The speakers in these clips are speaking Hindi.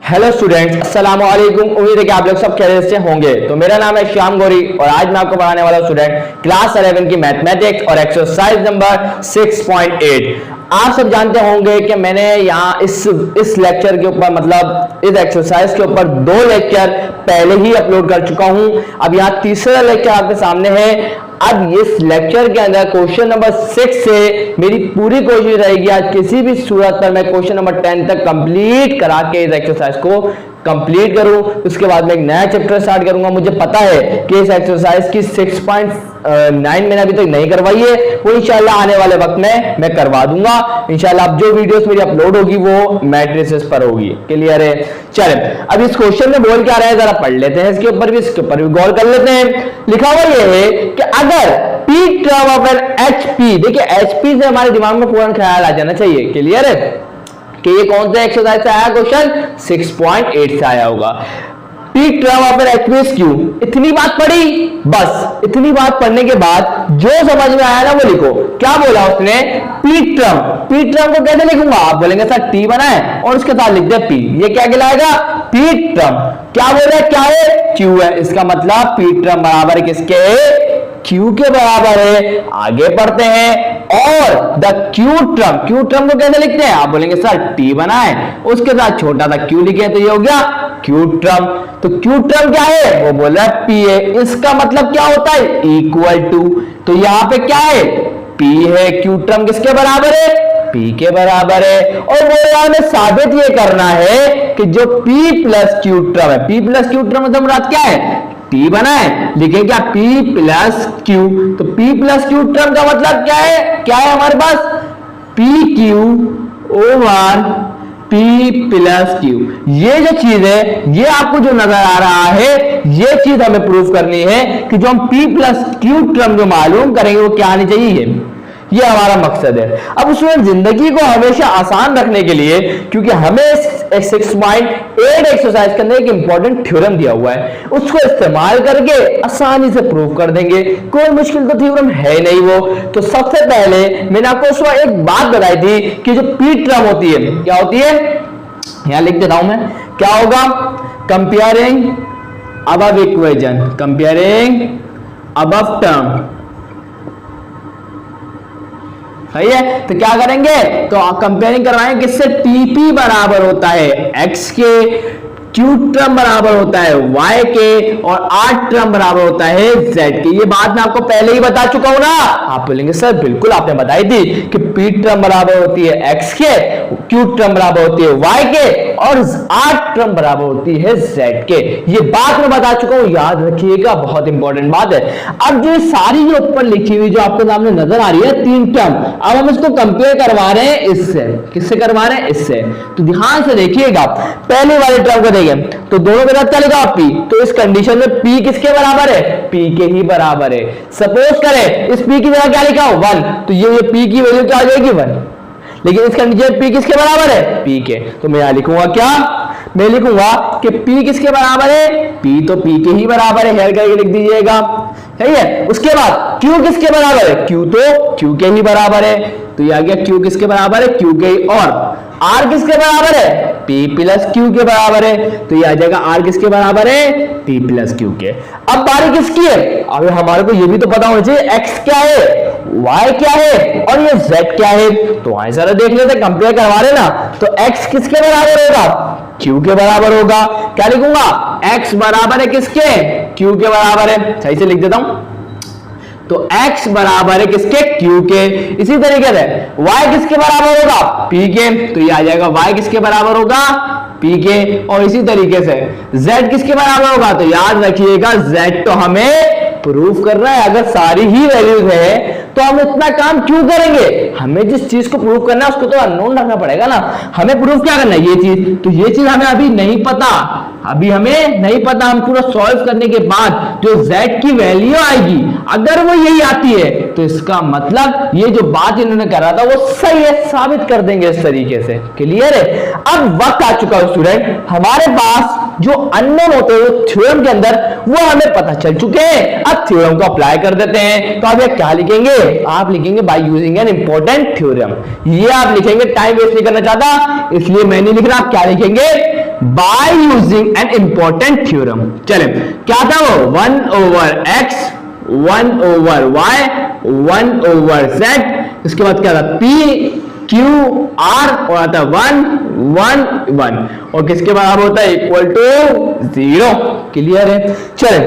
हेलो स्टूडेंट्स, अस्सलाम वालेकुम। उम्मीद है कि आप लोग सब खैरियत से होंगे। तो मेरा नाम है श्याम गौरी और आज मैं आपको पढ़ाने वाला स्टूडेंट क्लास 11 की मैथमेटिक्स और एक्सरसाइज नंबर 6.8। आप सब जानते होंगे कि मैंने यहाँ इस लेक्चर के ऊपर मतलब इस एक्सरसाइज के ऊपर 2 लेक्चर पहले ही अपलोड कर चुका हूं। अब यहाँ तीसरा लेक्चर आपके सामने है। अब इस लेक्चर के अंदर क्वेश्चन नंबर 6 से मेरी पूरी कोशिश रहेगी आज किसी भी सूरत पर मैं क्वेश्चन नंबर 10 तक कंप्लीट करा के इस एक्सरसाइज को कंप्लीट करूं। उसके बाद मैं एक नया चैप्टर स्टार्ट करूंगा। मुझे पता है कि इस एक्सरसाइज की 6.9 मैंने अभी तक नहीं करवाई है, वो इंशाल्लाह आने वाले वक्त में मैं करवा दूंगा। इंशाल्लाह अब जो वीडियोस मेरी अपलोड होगी वो मैट्रिसेस पर होगी। क्लियर है? चले अब इस क्वेश्चन में बोल क्या रहा है जरा पढ़ लेते हैं। इसके ऊपर भी गौर कर लेते हैं। लिखा हुआ ये है कि अगर P term of an HP, देखिए HP से हमारे दिमाग में फौरन ख्याल आ जाना चाहिए। क्लियर है कि ये कौन सा एक्सरसाइज से आया? क्वेश्चन 6.8 से आया होगा। P term of an HP is Q। इतनी बात पढ़ी, बस इतनी बात पढ़ने के बाद जो समझ में आया ना वो लिखो। क्या बोला उसने? P टर्म को कैसे लिखूंगा? आप बोलेंगे सर T बना है और उसके साथ लिख दे P। ये क्या कहलाएगा? P term. क्या बोल रहे? क्या है? Q है। इसका मतलब P टर्म बराबर है किसके? Q के बराबर है। आगे पढ़ते हैं। और द Q टर्म को कैसे लिखते हैं? आप बोलेंगे सर T बना है उसके साथ छोटा सा Q लिखे तो ये हो गया Q टर्म। तो Q टर्म क्या है? वो बोल रहा है P है। इसका मतलब क्या होता है? Equal to. तो यहां पे क्या है? P है। Q टर्म किसके बराबर है? P के बराबर है। और वो हमें साबित ये करना है कि जो P प्लस Q टर्म है, P प्लस Q टर्म मतलब मुराद क्या है? T बना है। लिखें क्या? P plus Q। तो P प्लस Q टर्म का मतलब क्या है? क्या है हमारे पास? PQ over P plus Q। ये जो चीज है, ये आपको जो नजर आ रहा है, ये चीज हमें प्रूफ करनी है कि जो हम P प्लस Q टर्म जो मालूम करेंगे वो क्या आनी चाहिए। ये हमारा मकसद है। अब उसमें जिंदगी को हमेशा आसान रखने के लिए, क्योंकि हमें 6.8 एक्सरसाइज के अंदर एक इंपॉर्टेंट थ्योरम दिया हुआ है, उसको इस्तेमाल करके आसानी से प्रूव कर देंगे। कोई मुश्किल तो थ्योरम है नहीं वो। तो सबसे पहले मैंने आपको उसमें एक बात बताई थी कि जो P टर्म होती है, क्या होती है? यहां लिख देता हूं मैं। क्या होगा? Comparing above equation, comparing above term. सही है? तो क्या करेंगे? तो कंपेयरिंग करवाएंगे किससे? TP बराबर होता है X के, Q टर्म बराबर होता है Y के और R टर्म बराबर होता है Z के। ये बात मैं आपको पहले ही बता चुका हूं ना। आप बोलेंगे सर बिल्कुल आपने बताई थी कि P टर्म बराबर होती है X के, Q टर्म बराबर होती है Y के और R टर्म बराबर होती है Z के। ये बात मैं बता चुका हूं, याद रखिएगा, बहुत इंपॉर्टेंट बात है। अब जो सारी जो ऊपर लिखी हुई जो आपके सामने नजर आ रही है 3 टर्म, अब हम इसको कंपेयर करवा रहे हैं इससे। किससे करवा रहे हैं? इससे। तो ध्यान से देखिएगा, पहले वाले टर्म को तो दोनों के साथ क्या लिखा? P। तो इस कंडीशन में P किसके बराबर है? P के ही बराबर है। सपोज करें इस P की जगह क्या लिखा हो? 1। तो ये P की वैल्यू क्या आ जाएगी? 1। लेकिन इस कंडीशन P किसके बराबर है? P के। तो मैं यहां लिखूंगा क्या? मैं लिखूंगा कि P किसके बराबर है? P तो P के ही बराबर है। हेयर करके लिख दीजिएगा। सही है? उसके बाद Q किसके बराबर है? Q तो Q के ही बराबर है। तो ये आ गया Q किसके बराबर है? Q के। और R किसके बराबर है? P प्लस Q के बराबर है। तो ये आ जाएगा R किसके बराबर है? P प्लस Q के। अब बारी किसकी है? अब हमारे को ये भी तो पता होना चाहिए X क्या है, Y क्या है और ये Z क्या है। तो वहां जरा देख लेते, कंपेयर करवा रहे ना। तो X किसके बराबर होगा? Q के बराबर होगा। क्या लिखूंगा? X बराबर है किसके? Q के बराबर है। सही से लिख देता हूं। तो X बराबर है किसके? Q के। इसी तरीके से Y किसके बराबर होगा? P के। तो ये आ जाएगा Y किसके बराबर होगा? P के। और इसी तरीके से Z किसके बराबर होगा? तो याद रखिएगा Z तो हमें प्रूफ कर रहा है। अगर सारी ही वैल्यूज है तो हम इतना काम क्यों करेंगे? हमें जिस चीज को प्रूफ करना है उसको तो अननोन रखना पड़ेगा ना। हमें प्रूफ क्या करना है? ये चीज। तो ये चीज हमें अभी नहीं पता, अभी हमें नहीं पता। हम पूरा सॉल्व करने के बाद जो Z की वैल्यू आएगी, अगर वो यही आती है तो इसका मतलब ये जो बात इन्होंने करा था वो सही है, साबित कर देंगे इस तरीके से। क्लियर है? अब वक्त आ चुका है स्टूडेंट, हमारे पास जो अननोन होते हैं थ्योरम के अंदर वो हमें पता चल चुके हैं। अब थ्योरम को अप्लाई कर देते हैं। तो आप ये क्या लिखेंगे? आप लिखेंगे by using an important theorem. ये आप लिखेंगे, टाइम वेस्ट नहीं करना चाहता इसलिए मैं नहीं लिख रहा। आप क्या लिखेंगे? By using an important theorem. चले, क्या था वो? 1/x, 1/y, 1/z, इसके बाद क्या था? p q r और आता 1 1 1 और किसके बराबर होता है? Equal to 0। क्लियर है? चले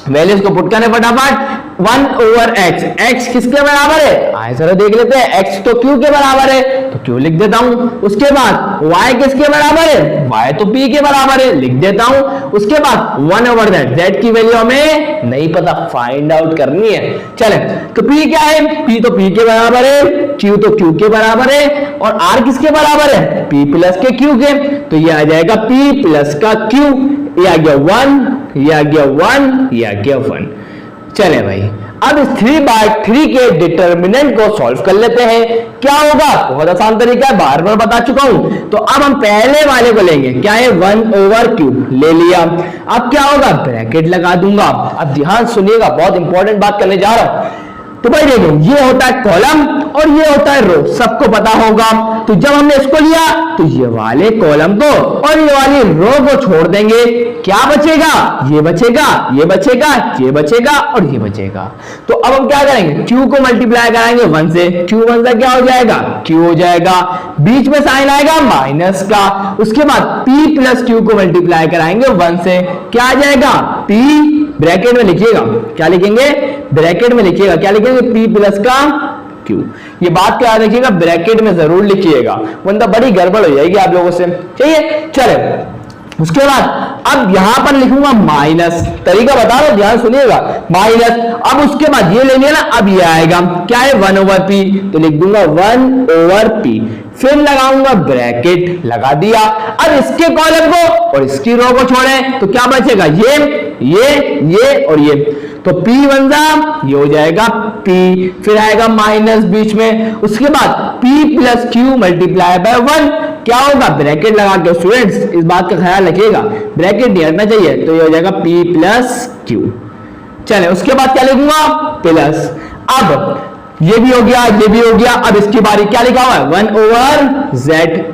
वैल्यूज को पुट करने फटाफट। 1/x, x किसके बराबर है? आए जरा देख लेते हैं। x तो q के बराबर है तो q लिख देता हूं। उसके बाद y किसके बराबर है? y तो p के बराबर है, लिख देता हूं। उसके बाद 1/z, z की वैल्यू हमें नहीं पता, फाइंड आउट करनी है। चले, तो p क्या है? p तो p के बराबर है, q तो q के बराबर है और r किसके बराबर है? p प्लस के q के, तो ये आ जाएगा p प्लस का q, ये आ गया 1, ये आ गया 1, ये आ गया 1। चले भाई, अब इस 3/3 के डिटर्मिनेंट को सॉल्व कर लेते हैं। क्या होगा? बहुत आसान तरीका है, बार बार बता चुका हूं। तो अब हम पहले वाले को लेंगे, क्या है? 1/q ले लिया। अब क्या होगा? ब्रैकेट लगा दूंगा। अब ध्यान सुनिएगा, बहुत इंपॉर्टेंट बात करने जा रहा हूं। तो भाई देखो, ये होता है कॉलम और ये होता है रो, सबको पता होगा। तो जब हमने इसको लिया तो ये वाले कॉलम को और ये वाली रो को छोड़ देंगे, क्या बचेगा? ये बचेगा, ये बचेगा, ये बचेगा और ये बचेगा। तो अब हम क्या करेंगे? q को मल्टीप्लाई कराएंगे 1 से, q1 से क्या हो जाएगा? q हो जाएगा, बीच में साइन आएगा माइनस का। उसके बाद p प्लस q को मल्टीप्लाई कराएंगे 1 से, क्या आ जाएगा? p, ब्रैकेट में लिखिएगा, क्या लिखेंगे? ब्रैकेट में लिखिएगा, क्या लिखेंगे? p प्लस का q। ये बात क्या याद रखिएगा, ब्रैकेट में जरूर लिखिएगा, वरना बड़ी गड़बड़ हो जाएगी आप लोगों से। चाहिए? चले, उसके बाद अब यहां पर लिखूंगा माइनस, तरीका बता रहा हूं, ध्यान सुनिएगा। माइनस, अब उसके बाद ये ले लिया ना, अब ये आएगा, क्या है? 1/p, तो लिख दूंगा 1/p, फिर लगाऊंगा ब्रैकेट, लगा दिया। अब इसके कॉलम को और इसकी रो को छोड़े तो क्या बचेगा? ये और ये, तो p1 ये हो जाएगा p, फिर आएगा माइनस बीच में। उसके बाद p plus q multiply by 1, क्या होगा? ब्रैकेट लगा के। स्टूडेंट्स इस बात का ख्याल रखिएगा, ब्रैकेट नहीं हटना चाहिए, तो ये हो जाएगा p प्लस q। चले, उसके बाद क्या लिखूंगा? प्लस। अब ये भी हो गया, ये भी हो गया। अब इसकी बारी, क्या लिखा हुआ है? 1/z,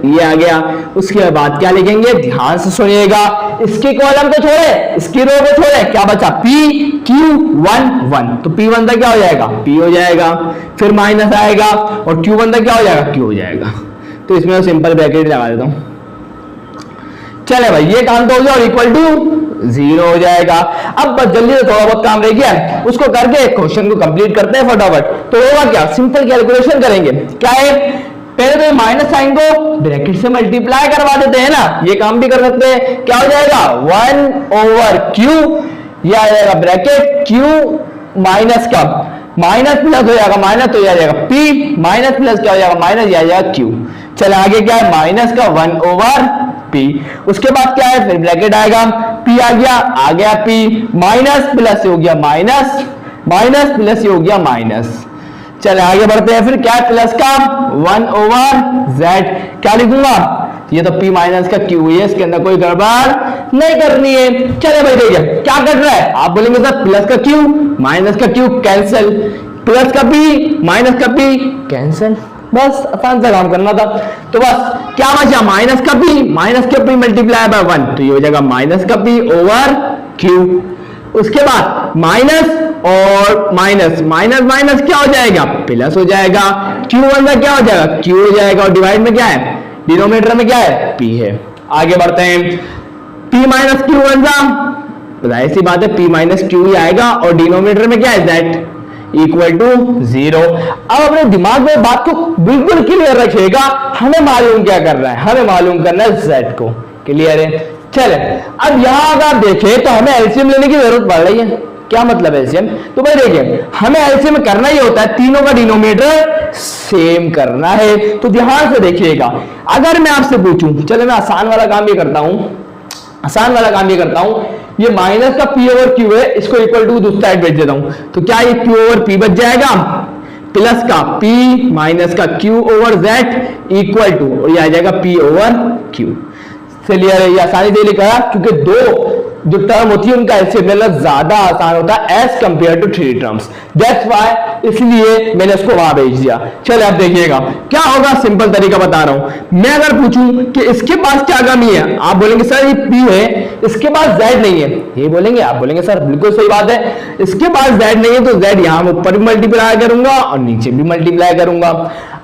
ये आ गया। उसके बाद क्या लिखेंगे? ध्यान से सुनिएगा, इसके कॉलम को छोड़े, इसकी रो को छोड़े, क्या बचा? p q1 1, तो p1 क्या हो जाएगा? p हो जाएगा, फिर माइनस आएगा और q1 क्या हो जाएगा? q हो जाएगा। तो इसमें सिंपल ब्रैकेट लगा देता हूं। चले भाई, ये काम तो हो गया और इक्वल टू 0 हो जाएगा। अब बस जल्दी से थोड़ा बहुत काम रह गया, उसको करके क्वेश्चन को कंप्लीट करते हैं फटाफट। तो होगा क्या? सिंपल कैलकुलेशन करेंगे। क्या है? पहले तो माइनस साइन को ब्रैकेट से मल्टीप्लाई करवा देते हैं ना, ये काम भी कर सकते हैं। क्या हो जाएगा? 1/q, ये आ जाएगा ब्रैकेट q माइनस का, माइनस प्लस हो जाएगा, माइनस तो ये आ जाएगा p, माइनस प्लस क्या हो जाएगा? माइनस, ये आ जाएगा q। चले आगे क्या है? माइनस का 1/p। उसके बाद क्या है? फिर ब्रैकेट आएगा, p आ गया p, माइनस प्लस हो गया माइनस, माइनस प्लस हो गया माइनस। चले आगे बढ़ते हैं, फिर क्या है? प्लस का 1/z, क्या लिखूंगा? ये तो p माइनस का q है, इसके अंदर कोई गड़बड़ नहीं करनी है। चले भाई देखिए क्या कर रहा है, आप बोलेंगे सर प्लस का q माइनस का q कैंसिल, प्लस का p माइनस का p कैंसिल, बस आसान सा काम करना था। तो बस क्या बचा? माइनस का p मल्टीप्लाई बाय 1, तो ये हो जाएगा माइनस का p ओवर q। उसके बाद माइनस और माइनस, माइनस माइनस क्या हो जाएगा? प्लस हो जाएगा। q1 का क्या हो जाएगा? q हो जाएगा और डिवाइड में क्या है? डिनोमिनेटर में क्या है? p है। आगे बढ़ते हैं, p माइनस q1 का, जाहिर सी बात है p माइनस q ही आएगा और डिनोमिनेटर में क्या है? z equal to 0। अब अपने दिमाग में बात को बिल्कुल क्लियर रखिएगा, हमें मालूम क्या कर रहा है? हमें मालूम करना है z को। क्लियर है? चले, अब यहां अगर आप देखें तो हमें एलसीएम लेने की जरूरत पड़ रही है। क्या मतलब एलसीएम? तो भाई देखिए, हमें एलसीएम करना ही होता है, तीनों का डिनोमिनेटर सेम करना है। तो ध्यान से देखिएगा, अगर मैं आपसे पूछूं, चलो मैं आसान वाला काम ये करता हूं, आसान वाला काम ये करता हूं, ये माइनस का p ओवर q है, इसको इक्वल टू दूसरी साइड भेज देता हूं, तो क्या ये q ओवर p बच जाएगा, प्लस का p माइनस का q over z equal to, और ये आ जाएगा p ओवर q। चलिए ये आसानी से लिखा, क्योंकि दो जो टर्म होती है उनका एलसीएम लेना ज्यादा आसान होता है as compared to 3 terms, that's why, इसलिए मैंने उसको वहां भेज दिया। चलिए आप देखिएगा क्या होगा, सिंपल तरीका बता रहा हूं। मैं अगर पूछूं कि इसके पास क्या कमी है, आप बोलेंगे सर ये पी है, इसके पास जेड नहीं है, ये बोलेंगे, आप बोलेंगे सर बिल्कुल सही बात है, इसके पास जेड नहीं है तो जेड यहां ऊपर भी मल्टीप्लाई करूंगा और नीचे भी मल्टीप्लाई करूंगा।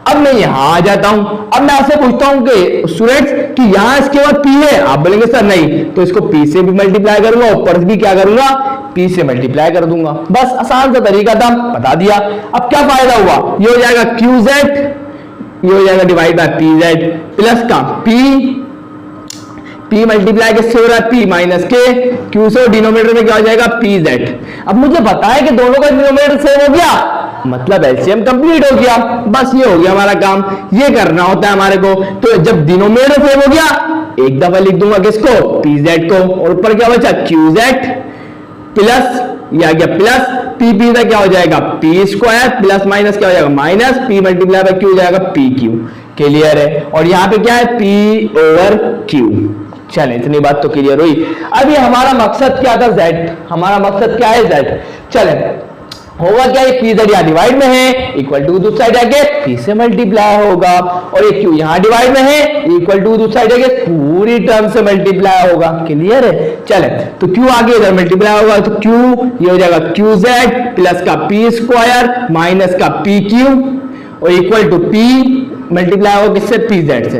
अब मैं यहां आ जाता हूं, अब मैं आपसे पूछता हूं कि स्टूडेंट्स कि यहां इसके बाद पी है, आप बोलेंगे सर नहीं, तो इसको पी से भी मल्टीप्लाई करूंगा, ऊपर भी क्या करूंगा, पी से मल्टीप्लाई कर दूंगा। बस आसान सा तरीका था, बता दिया। अब क्या फायदा हुआ, ये हो जाएगा क्यू जेड, ये हो जाएगा divide by P Z plus का पी मल्टीप्लाई किससे हो रहा है, पी माइनस के, क्यू से डिनोमिनेटर में क्या हो जाएगा, पी जेड। अब मुझे पता है कि दोनों का डिनोमिनेटर सेम हो गया, मतलब एलसीएम कंप्लीट हो गया, बस ये हो गया हमारा काम, ये करना होता है हमारे को। तो जब डिनोमिनेटर सेम हो गया, एक दफा लिख दूंगा किसको, पी जेड को, और ऊपर क्या बचा, क्यू जेड प्लस, ये आ गया प्लस पी पी का क्या हो जाएगा, पी स्क्वायर प्लस माइनस क्या हो जाएगा, minus P multiply bye Q हो जाएगा पी क्यू। क्लियर है, और यहाँ पे क्या है, पी ओवर क्यू। चले इतनी बात तो क्लियर हुई। अब ये हमारा मकसद क्या था, जेड, हमारा मकसद क्या है, जेड। चले होगा क्या, ये पी जेड यहाँ डिवाइड में है, इक्वल टू दूसरी साइड आके पी से मल्टीप्लाई होगा, और ये क्यू यहाँ डिवाइड में है, इक्वल टू दूसरी साइड आके पूरी टर्म से मल्टीप्लाई होगा। क्लियर है, चले तो क्यू आगे इधर मल्टीप्लाई होगा, तो क्यू ये हो जाएगा क्यू जेड प्लस का पी स्क्वायर माइनस का पी क्यू और इक्वल टू पी मल्टीप्लाई होगा किससे, पी जेड से।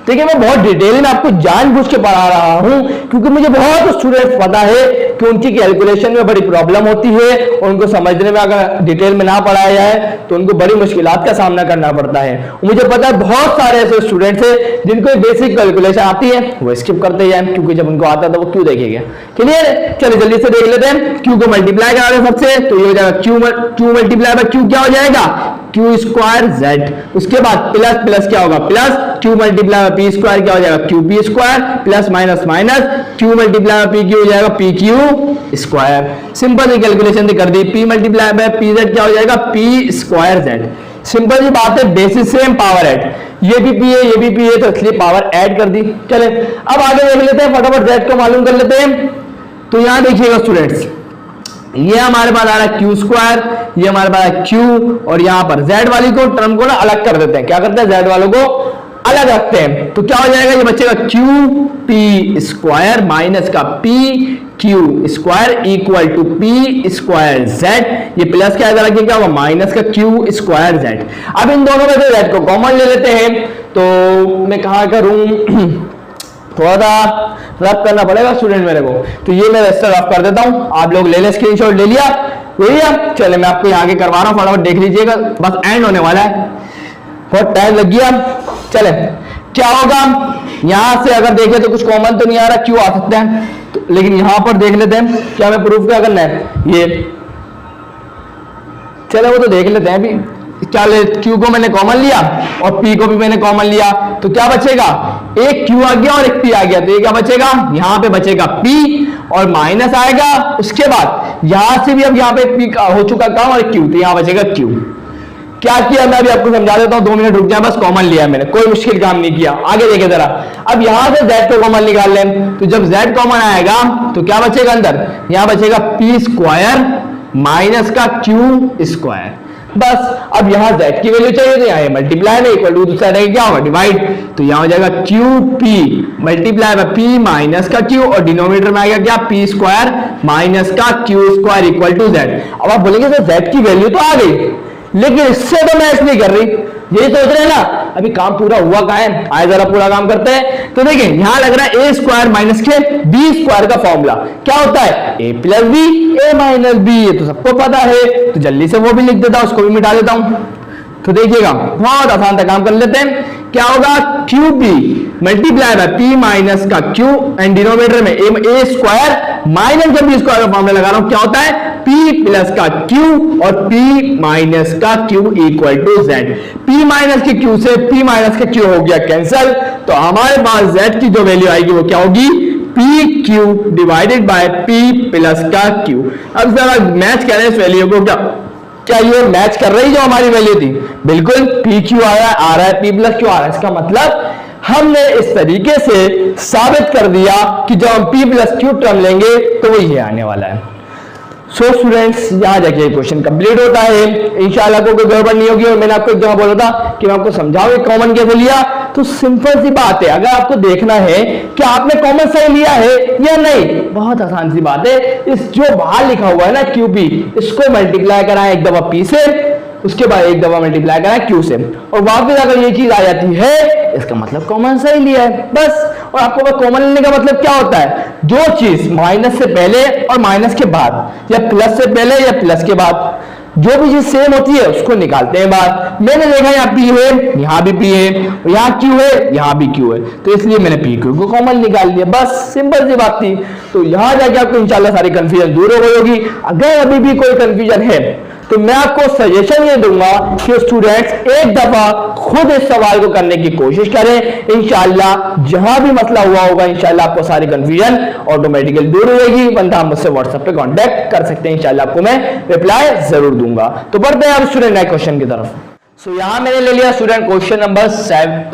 देखिए मैं बहुत डिटेल में आपको जानबूझ के पढ़ा रहा हूं, क्योंकि मुझे बहुत स्टूडेंट्स पता है कि उनकी कैलकुलेशन में बड़ी प्रॉब्लम होती है, और उनको समझने में अगर डिटेल में ना पढ़ाया जाए तो उनको बड़ी मुश्किलात का सामना करना पड़ता है। मुझे पता है बहुत सारे ऐसे स्टूडेंट्स हैं जिनको बेसिक कैलकुलेशन आती है, वो स्किप करते हैं, क्योंकि जब उनको आता था वो क्यों देखेंगे। क्लियर, चलिए जल्दी से देख लेते हैं। क्यू को मल्टीप्लाई करा रहे सबसे, तो ये हो जाएगा क्यू मल्टीप्लाई बाय क्यू क्या हो जाएगा, क्यू स्क्वायर जेड, उसके बाद प्लस प्लस क्या होगा, plus Q multiply by P square क्या हो जाएगा, Q P square plus minus minus Q multiply by P Q हो जाएगा पी क्यू स्क्वायर। सिंपल सी कैलकुलेशन कर दी, P multiply by P Z क्या हो जाएगा, पी स्क्वायर जेड। सिंपल सी बात है, बेसिस सेम पावर ऐड, ये भी पी है ये भी पी है, तो इसलिए पावर ऐड कर दी। चले अब आगे देख लेते हैं, फटाफट जेड को मालूम कर लेते हैं। तो यहां देखिएगा स्टूडेंट्स, ये हमारे पास आ रहा है क्यू स्क्वायर, ये हमारे पास है क्यू, और यहां पर जेड वाली को टर्म को ना अलग कर देते हैं, क्या करते हैं, जेड वालों को अलग रखते हैं। तो क्या हो जाएगा, ये बचेगा क्यू पी स्क्वायर माइनस का P Q square equal to P square Z, ये प्लस क्या इधर क्या होगा, माइनस का क्यू स्क्वायर जेड। अब इन दोनों में से जेड को कॉमन ले लेते हैं, तो मैं कहा करूं थोड़ा सा रफ करना पड़ेगा स्टूडेंट मेरे को, तो ये मैं रजिस्टर रफ कर देता हूं, आप लोग ले लें, स्क्रीनशॉट ले लिया, चले मैं आपको आगे करवा रहा हूं, फटाफट देख लीजिएगा, बस एंड होने वाला है, बहुत टाइम लग गया। चले क्या होगा, यहां से अगर देखें तो कुछ कॉमन तो नहीं आ रहा, क्यों आ सकते हैं, तो, लेकिन यहां पर देख लेते हैं क्या हमें प्रूफ क्या करना है, ये चलो वो तो देख लेते हैं अभी। क्या ले, क्यू को मैंने कॉमन लिया और पी को भी मैंने कॉमन लिया, तो क्या बचेगा, एक क्यू आ गया और एक पी आ गया, तो ये क्या बचेगा, यहां पे बचेगा पी और माइनस आएगा, उसके बाद यहां से भी अब यहां पे पी का हो चुका काम और क्यू, तो यहां बचेगा क्यू। क्या किया मैं अभी आपको समझा देता हूं, 2 मिनट रुक जाए, बस कॉमन लिया मैंने, कोई मुश्किल काम नहीं किया। आगे देखे जरा, अब यहां से जेड को कॉमन निकाल लें, तो जब जेड कॉमन आएगा तो क्या बचेगा अंदर, यहां बचेगा पी स्क्वायर माइनस का क्यू स्क्वायर। बस अब यहां z की वैल्यू चाहिए, तो यहाँ मल्टीप्लाई में इक्वल टू दूसरा रहेगा क्या होगा, डिवाइड, तो यहाँ हो जाएगा Q P multiply by P minus का क्यू, और डिनोमिनेटर में आएगा क्या, पी स्क्वायर माइनस का Q square equal to Z. अब आप बोलेंगे सर z की वैल्यू तो आ गई, लेकिन इससे तो मैच नहीं कर रही, यही सोच रहे हैं ना, अभी काम पूरा हुआ कहाँ है, आए जरा पूरा काम करते हैं। तो देखिए यहां लग रहा है ए स्क्वायर माइनस के बी स्क्वायर का फॉर्मूला क्या होता है, ए प्लस बी ए माइनस बी, ये तो सबको पता है, तो जल्दी से वो भी लिख देता हूं, उसको भी मिटा देता हूं। तो देखिएगा बहुत आसान सा काम कर लेते हैं, क्या होगा, Q B multiply by P minus का क्यू एंड डिनोमिनेटर में ए स्क्वायर माइनस का बी स्क्वायर का फॉर्मूला लगा रहा हूं, क्या होता है, P प्लस का Q और P माइनस का Q equal to Z। P minus के Q से P माइनस का Q हो गया कैंसल, तो हमारे पास Z की जो वैल्यू आएगी वो क्या होगी, PQ divided by P plus का Q। अब जरा मैच करें इस वैल्यू को, क्या ये मैच कर रही जो हमारी वैल्यू थी, बिल्कुल PQ आ रहा है P प्लस Q आ रहा है, इसका मतलब हमने इस तरीके से साबित कर दिया कि जब हम p प्लस क्यू टर्म लेंगे तो वो ये आने वाला है। सो स्टूडेंट्स, यहाँ जाके क्वेश्चन कंप्लीट होता है। इंशाल्लाह कोई गड़बड़ नहीं होगी। और मैंने आपको एक जगह बोला था कि मैं आपको समझाऊं कॉमन कैसे लिया। तो सिंपल सी बात है, अगर आपको देखना है कि आपने कॉमन सही लिया है या नहीं, बहुत आसान सी बात है। इस जो बाहर लिखा हुआ है ना QP, इसको मल्टीप्लाई कराएं एक दफा P से, उसके बाद एक दफा मल्टीप्लाई कराएं Q से, और वापस अगर ये चीज आ जाती है इसका मतलब कॉमन सही लिया है बस। और आपको कॉमन लेने का मतलब क्या होता है, जो चीज माइनस से पहले और माइनस के बाद, या प्लस से पहले या प्लस के बाद, जो भी चीज सेम होती है उसको निकालते हैं बाहर। मैंने देखा यहाँ P है, यहाँ भी P है, यहाँ Q है, यहाँ भी Q है, तो इसलिए मैंने PQ को कॉमन निकाल लिया, बस सिंपल सी बात थी। तो यहाँ जाके आपको इंशाल्लाह सारी कंफ्यूजन दूर हो गई होगी। अगर अभी भी कोई कंफ्यूजन है तो मैं आपको सजेशन ये दूंगा कि स्टूडेंट्स एक दफा खुद इस सवाल को करने की कोशिश करें। इंशाल्लाह जहां भी मसला हुआ होगा इंशाल्लाह आपको सारी कंफ्यूजन ऑटोमेटिकली दूर होगी। वरना आप मुझसे व्हाट्सएप पे कांटेक्ट कर सकते हैं, इंशाल्लाह आपको मैं रिप्लाई जरूर दूंगा। तो बढ़ते हैं अब स्टूडेंट नेक्स्ट क्वेश्चन की तरफ। सो यहाँ मैंने ले लिया स्टूडेंट क्वेश्चन नंबर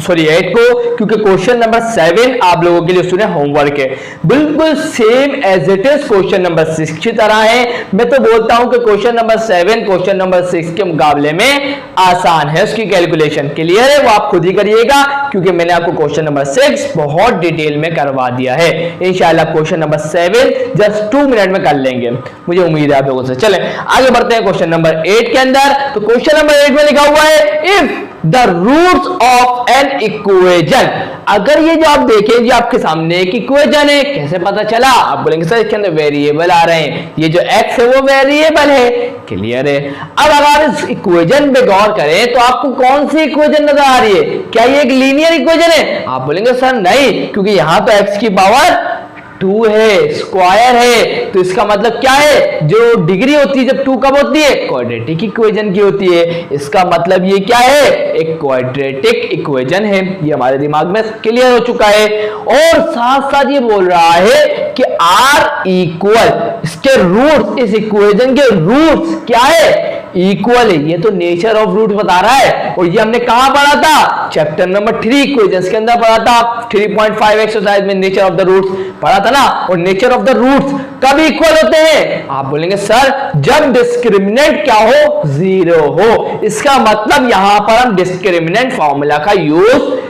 8 को, क्योंकि क्वेश्चन नंबर 7 आप लोगों के लिए स्टूडेंट होमवर्क है, बिल्कुल same as it is question number 6 की तरह है। मैं तो बोलता हूं कि क्वेश्चन नंबर 7 क्वेश्चन नंबर 6 के मुकाबले में आसान है, उसकी कैलकुलेशन क्लियर है, वो आप खुद ही करिएगा, क्योंकि मैंने आपको क्वेश्चन नंबर 6 बहुत डिटेल में करवा दिया है। इंशाल्लाह क्वेश्चन नंबर 7 जस्ट 2 मिनट में कर लेंगे, मुझे उम्मीद है आप लोगों से। चलें आगे बढ़ते हैं क्वेश्चन नंबर 8 के अंदर। तो क्वेश्चन नंबर 8 में लिखा हुआ है if the roots of an equation, अगर ये जो आप देखें, जो आपके सामने एक इक्वेशन है, कैसे पता चला? आप बोलेंगे सर इसके अंदर वेरिएबल आ रहे हैं, ये जो x है वो वेरिएबल है, क्लियर है। अब अगर इस इक्वेशन पे गौर करें तो आपको कौन सी इक्वेशन नजर आ रही है? क्या ये एक लीनियर इक्वेशन है? आप बोलेंगे सर नहीं, क्योंकि यहां तो x की पावर 2 है, स्क्वायर है, तो इसका मतलब क्या है, जो डिग्री होती है जब 2 कब होती है, क्वाड्रेटिक इक्वेशन की होती है। इसका मतलब ये क्या है, एक क्वाड्रेटिक इक्वेशन है। ये हमारे दिमाग में क्लियर हो चुका है। और साथ साथ ये बोल रहा है कि R इक्वल, इसके रूट्स, इस इक्वेशन के रूट्स क्या है, इक्वल है। ये तो नेचर ऑफ रूट बता रहा है, और ये हमने कहां पढ़ा था, चैप्टर नंबर 3 इक्वेशंस के अंदर पढ़ा था, 3.5 एक्सरसाइज में नेचर ऑफ द रूट्स पढ़ा था ना। और नेचर ऑफ द रूट्स कब इक्वल होते हैं? आप बोलेंगे सर जब डिस्क्रिमिनेंट क्या हो, 0 हो। इसका मतलब यहां पर हम डिस्क्रिमिनेंट फॉर्मूला का यूज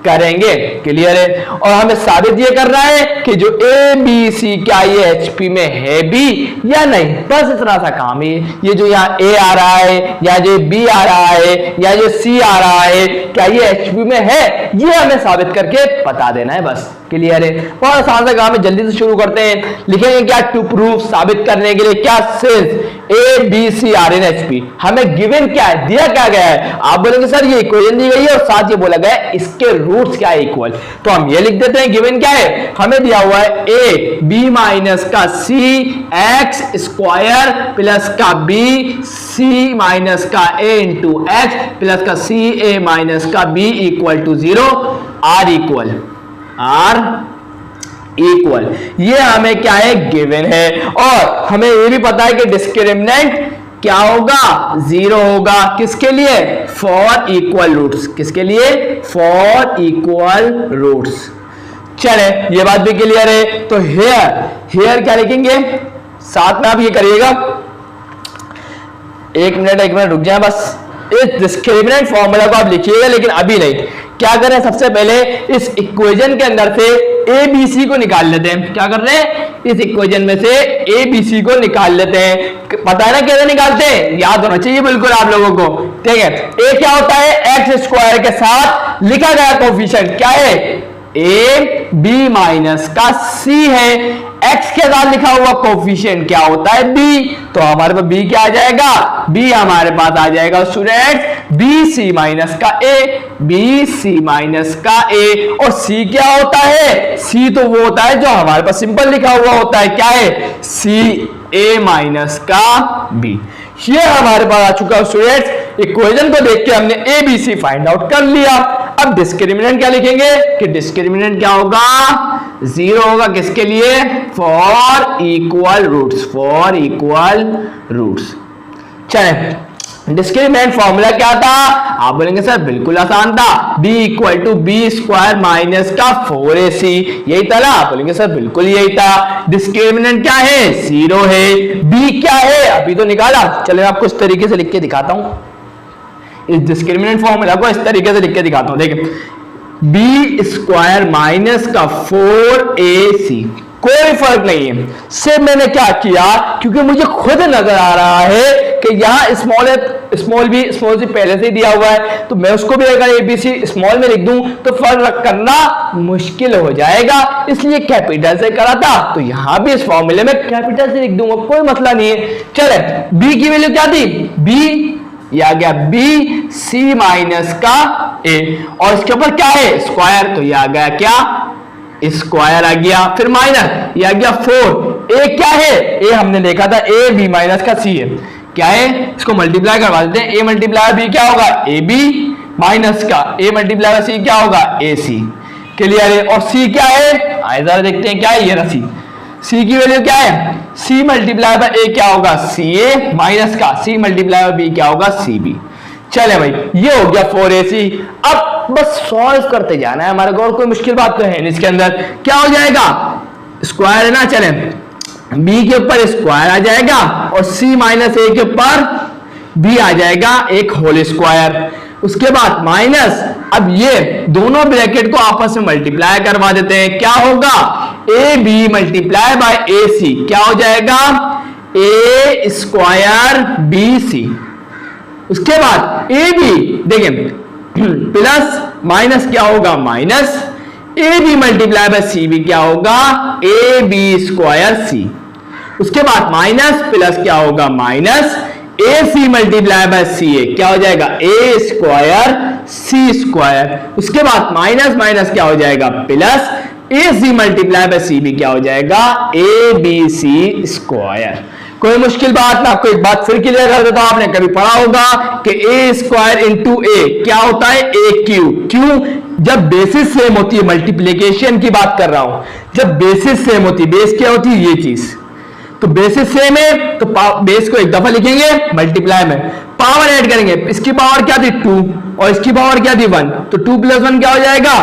करेंगे, क्लियर है। और हमें साबित ये करना है कि जो ए बी सी क्या ये HP में है भी या नहीं, बस इतना सा काम है। ये जो यहाँ A आ रहा है, या जो B आ रहा है, या जो C आ रहा है, क्या ये HP में है, ये हमें साबित करके बता देना है, बस क्लियर है। बहुत आसान सा काम है, जल्दी से शुरू करते हैं। लिखेंगे क्या, टू प्रूफ, साबित करने के लिए क्या, since A B C R in HP, हमें गिवन क्या है, दिया क्या गया है। आप बोलेंगे सर ये इक्वेशन दी गई है और साथ ये बोला गया है इसके रूट्स क्या है, इक्वल। तो हम ये लिख देते हैं, गिवन क्या है, हमें दिया हुआ है A B माइनस का C X स्क्वायर प्लस का B C माइनस का A इंटू X प्लस का C A माइनस का B equal to 0, R equal, ये हमें क्या है, गिवन है। और हमें ये भी पता है कि डिस्क्रिमिनेंट क्या होगा, 0 होगा। किसके लिए, फॉर इक्वल रूट्स, किसके लिए, फॉर इक्वल रूट्स। चले ये बात भी क्लियर है। तो हेयर क्या लिखेंगे, साथ में आप ये करिएगा, एक मिनट रुक जाए बस। इस डिस्क्रिमिनेंट फॉर्मूला को आप लिखिएगा, लेकिन अभी नहीं। क्या करें, सबसे पहले इस इक्वेशन के अंदर से ए बी सी को निकाल लेते हैं। क्या कर रहे हैं, इस इक्वेशन में से ए बी सी को निकाल लेते हैं। पता है ना कैसे निकालते हैं, याद होना चाहिए बिल्कुल आप लोगों को, ठीक है। ए क्या होता है, एक्स स्क्वायर के साथ लिखा गया कोफिशिएंट क्या है, ए बी माइनस का सी है। एक्स के साथ लिखा हुआ कोफिशिएंट क्या होता है, बी। तो हमारे पास बी क्या आ जाएगा, बी हमारे पास आ जाएगा स्टूडेंट बी सी माइनस का ए, बी सी माइनस का ए। और सी क्या होता है, सी तो वो होता है जो हमारे पास सिंपल लिखा हुआ होता है, क्या है, सी ए माइनस का बी। ये हमारे पास आ चुका है स्टूडेंट्स। इक्वेशन को देख के हमने A B C find out कर लिया। अब डिस्क्रिमिनेंट क्या लिखेंगे कि डिस्क्रिमिनेंट क्या होगा, 0 होगा। किसके लिए, for equal roots, for equal roots. चले डिस्क्रिमिनेंट फॉर्मूला क्या था? आप बोलेंगे सर बिल्कुल आसान था, b equal to B square minus का 4ac, यही था ना? आप बोलेंगे सर बिल्कुल यही था। डिस्क्रिमिनेंट क्या है? 0 है। b क्या है? अभी तो निकाला। चलो मैं आपको इस तरीके से लिख के दिखाता हूं, इस डिस्क्रिमिनेंट फॉर्मूला को इस तरीके से लिख के दिखाता हूं। देखिए बी स्क्वायर माइनस का 4ac, कोई फर्क नहीं है। सिर्फ मैंने क्या किया, क्योंकि मुझे खुद नजर आ रहा है कि यहाँ स्मॉल बी पहले से ही दिया हुआ है, तो मैं उसको भी अगर एबीसी स्मॉल में लिख दूं तो फर्क करना मुश्किल हो जाएगा, इसलिए कैपिटल से करा था। तो यहां भी इस फॉर्मूले में कैपिटल से लिख दूंगा, कोई मसला नहीं है। चले, बी की वैल्यू क्या थी? बी आ गया बी सी माइनस का ए, और इसके ऊपर क्या है? स्क्वायर, तो ये आ गया क्या? स्क्वायर आ गया। फिर माइनस, ये आ गया 4। ए क्या है? ए हमने देखा था ए बी माइनस का सी है, क्या है? इसको मल्टीप्लाई करवा देते हैं। ए मल्टीप्लाई बी क्या होगा? ए बी माइनस का ए मल्टीप्लाई सी क्या होगा? ए सी। क्लियर है? और सी क्या है? आइए जरा देखते हैं क्या है ये रहा सी की वैल्यू क्या है? सी मल्टीप्लाई बाय ए क्या होगा? सी ए माइनस का सी मल्टीप्लाई बाय बी क्या होगा? C B. चले भाई, ये हो गया 4ac। अब बस सॉल्व करते जाना है हमारे को, और कोई मुश्किल बात तो है नहीं। इसके अंदर क्या हो जाएगा? स्क्वायर है ना, चले b के ऊपर स्क्वायर आ जाएगा और c माइनस ए के ऊपर b आ जाएगा एक होल स्क्वायर। उसके बाद माइनस, अब ये दोनों ब्रैकेट को आपस में मल्टीप्लाई करवा देते हैं, क्या होगा? A B multiply by A C क्या हो जाएगा? A square B C. उसके बाद ए बी देखिए प्लस माइनस क्या होगा? Minus A B multiply by C B क्या होगा? A B square C. उसके बाद माइनस प्लस क्या होगा? Minus A C multiply by C A क्या हो जाएगा? A square C square. उसके बाद माइनस माइनस क्या हो जाएगा? Plus A C multiply by C B क्या हो जाएगा? A B C square. कोई मुश्किल बात ना। आपको एक बात फिर क्लियर कर देता हूं, आपने कभी पढ़ा होगा कि ए स्क्वायर इंटू ए क्या होता है? ए क्यू। क्यों? जब बेसिस सेम होती है, मल्टीप्लीकेशन की बात कर रहा हूं, जब बेसिस सेम होती है, बेस क्या होती है? ये चीज, तो बेसिस सेम है तो बेस को एक दफा लिखेंगे, मल्टीप्लाई में पावर ऐड करेंगे। इसकी पावर क्या थी? 2 और इसकी पावर क्या थी? 1, तो 2 + 1 क्या हो जाएगा?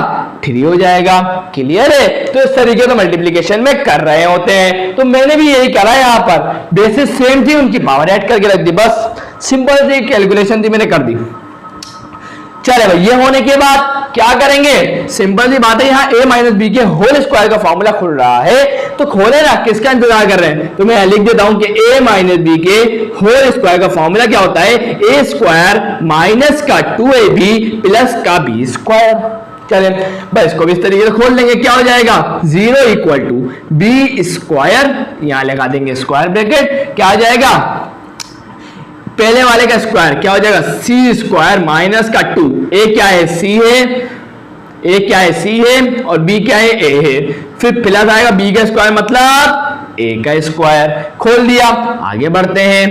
3 हो जाएगा। क्लियर है? तो इस तरीके से मल्टीप्लिकेशन में कर रहे होते हैं, तो मैंने भी यही करा यहां पर, बेसिस सेम थी, उनकी पावर ऐड करके रख दी, बस सिंपल सी कैलकुलेशन थी, मैंने कर दी। चले भाई, ये होने के बाद क्या करेंगे? सिंपल सी बात है, यहाँ a माइनस बी के होल स्क्वायर का फॉर्मूला खुल रहा है, तो खोले ना, किसका इंतजार कर रहे हैं? तो मैं लिख देता हूं कि a माइनस बी के होल स्क्वायर का फॉर्मूला क्या होता है? a स्क्वायर माइनस का 2ab प्लस का b स्क्वायर। चले बस इसको भी इस तरीके से खोल लेंगे, क्या हो जाएगा? 0 इक्वल टू बी स्क्वायर, यहां लगा देंगे स्क्वायर ब्रैकेट, क्या आ जाएगा? पहले वाले का स्क्वायर क्या हो जाएगा? सी स्क्वायर माइनस का 2। ए क्या है? सी है, ए क्या है? सी है, और बी क्या है? ए है। फिर प्लस आएगा बी का स्क्वायर मतलब ए का स्क्वायर। खोल दिया, आगे बढ़ते हैं।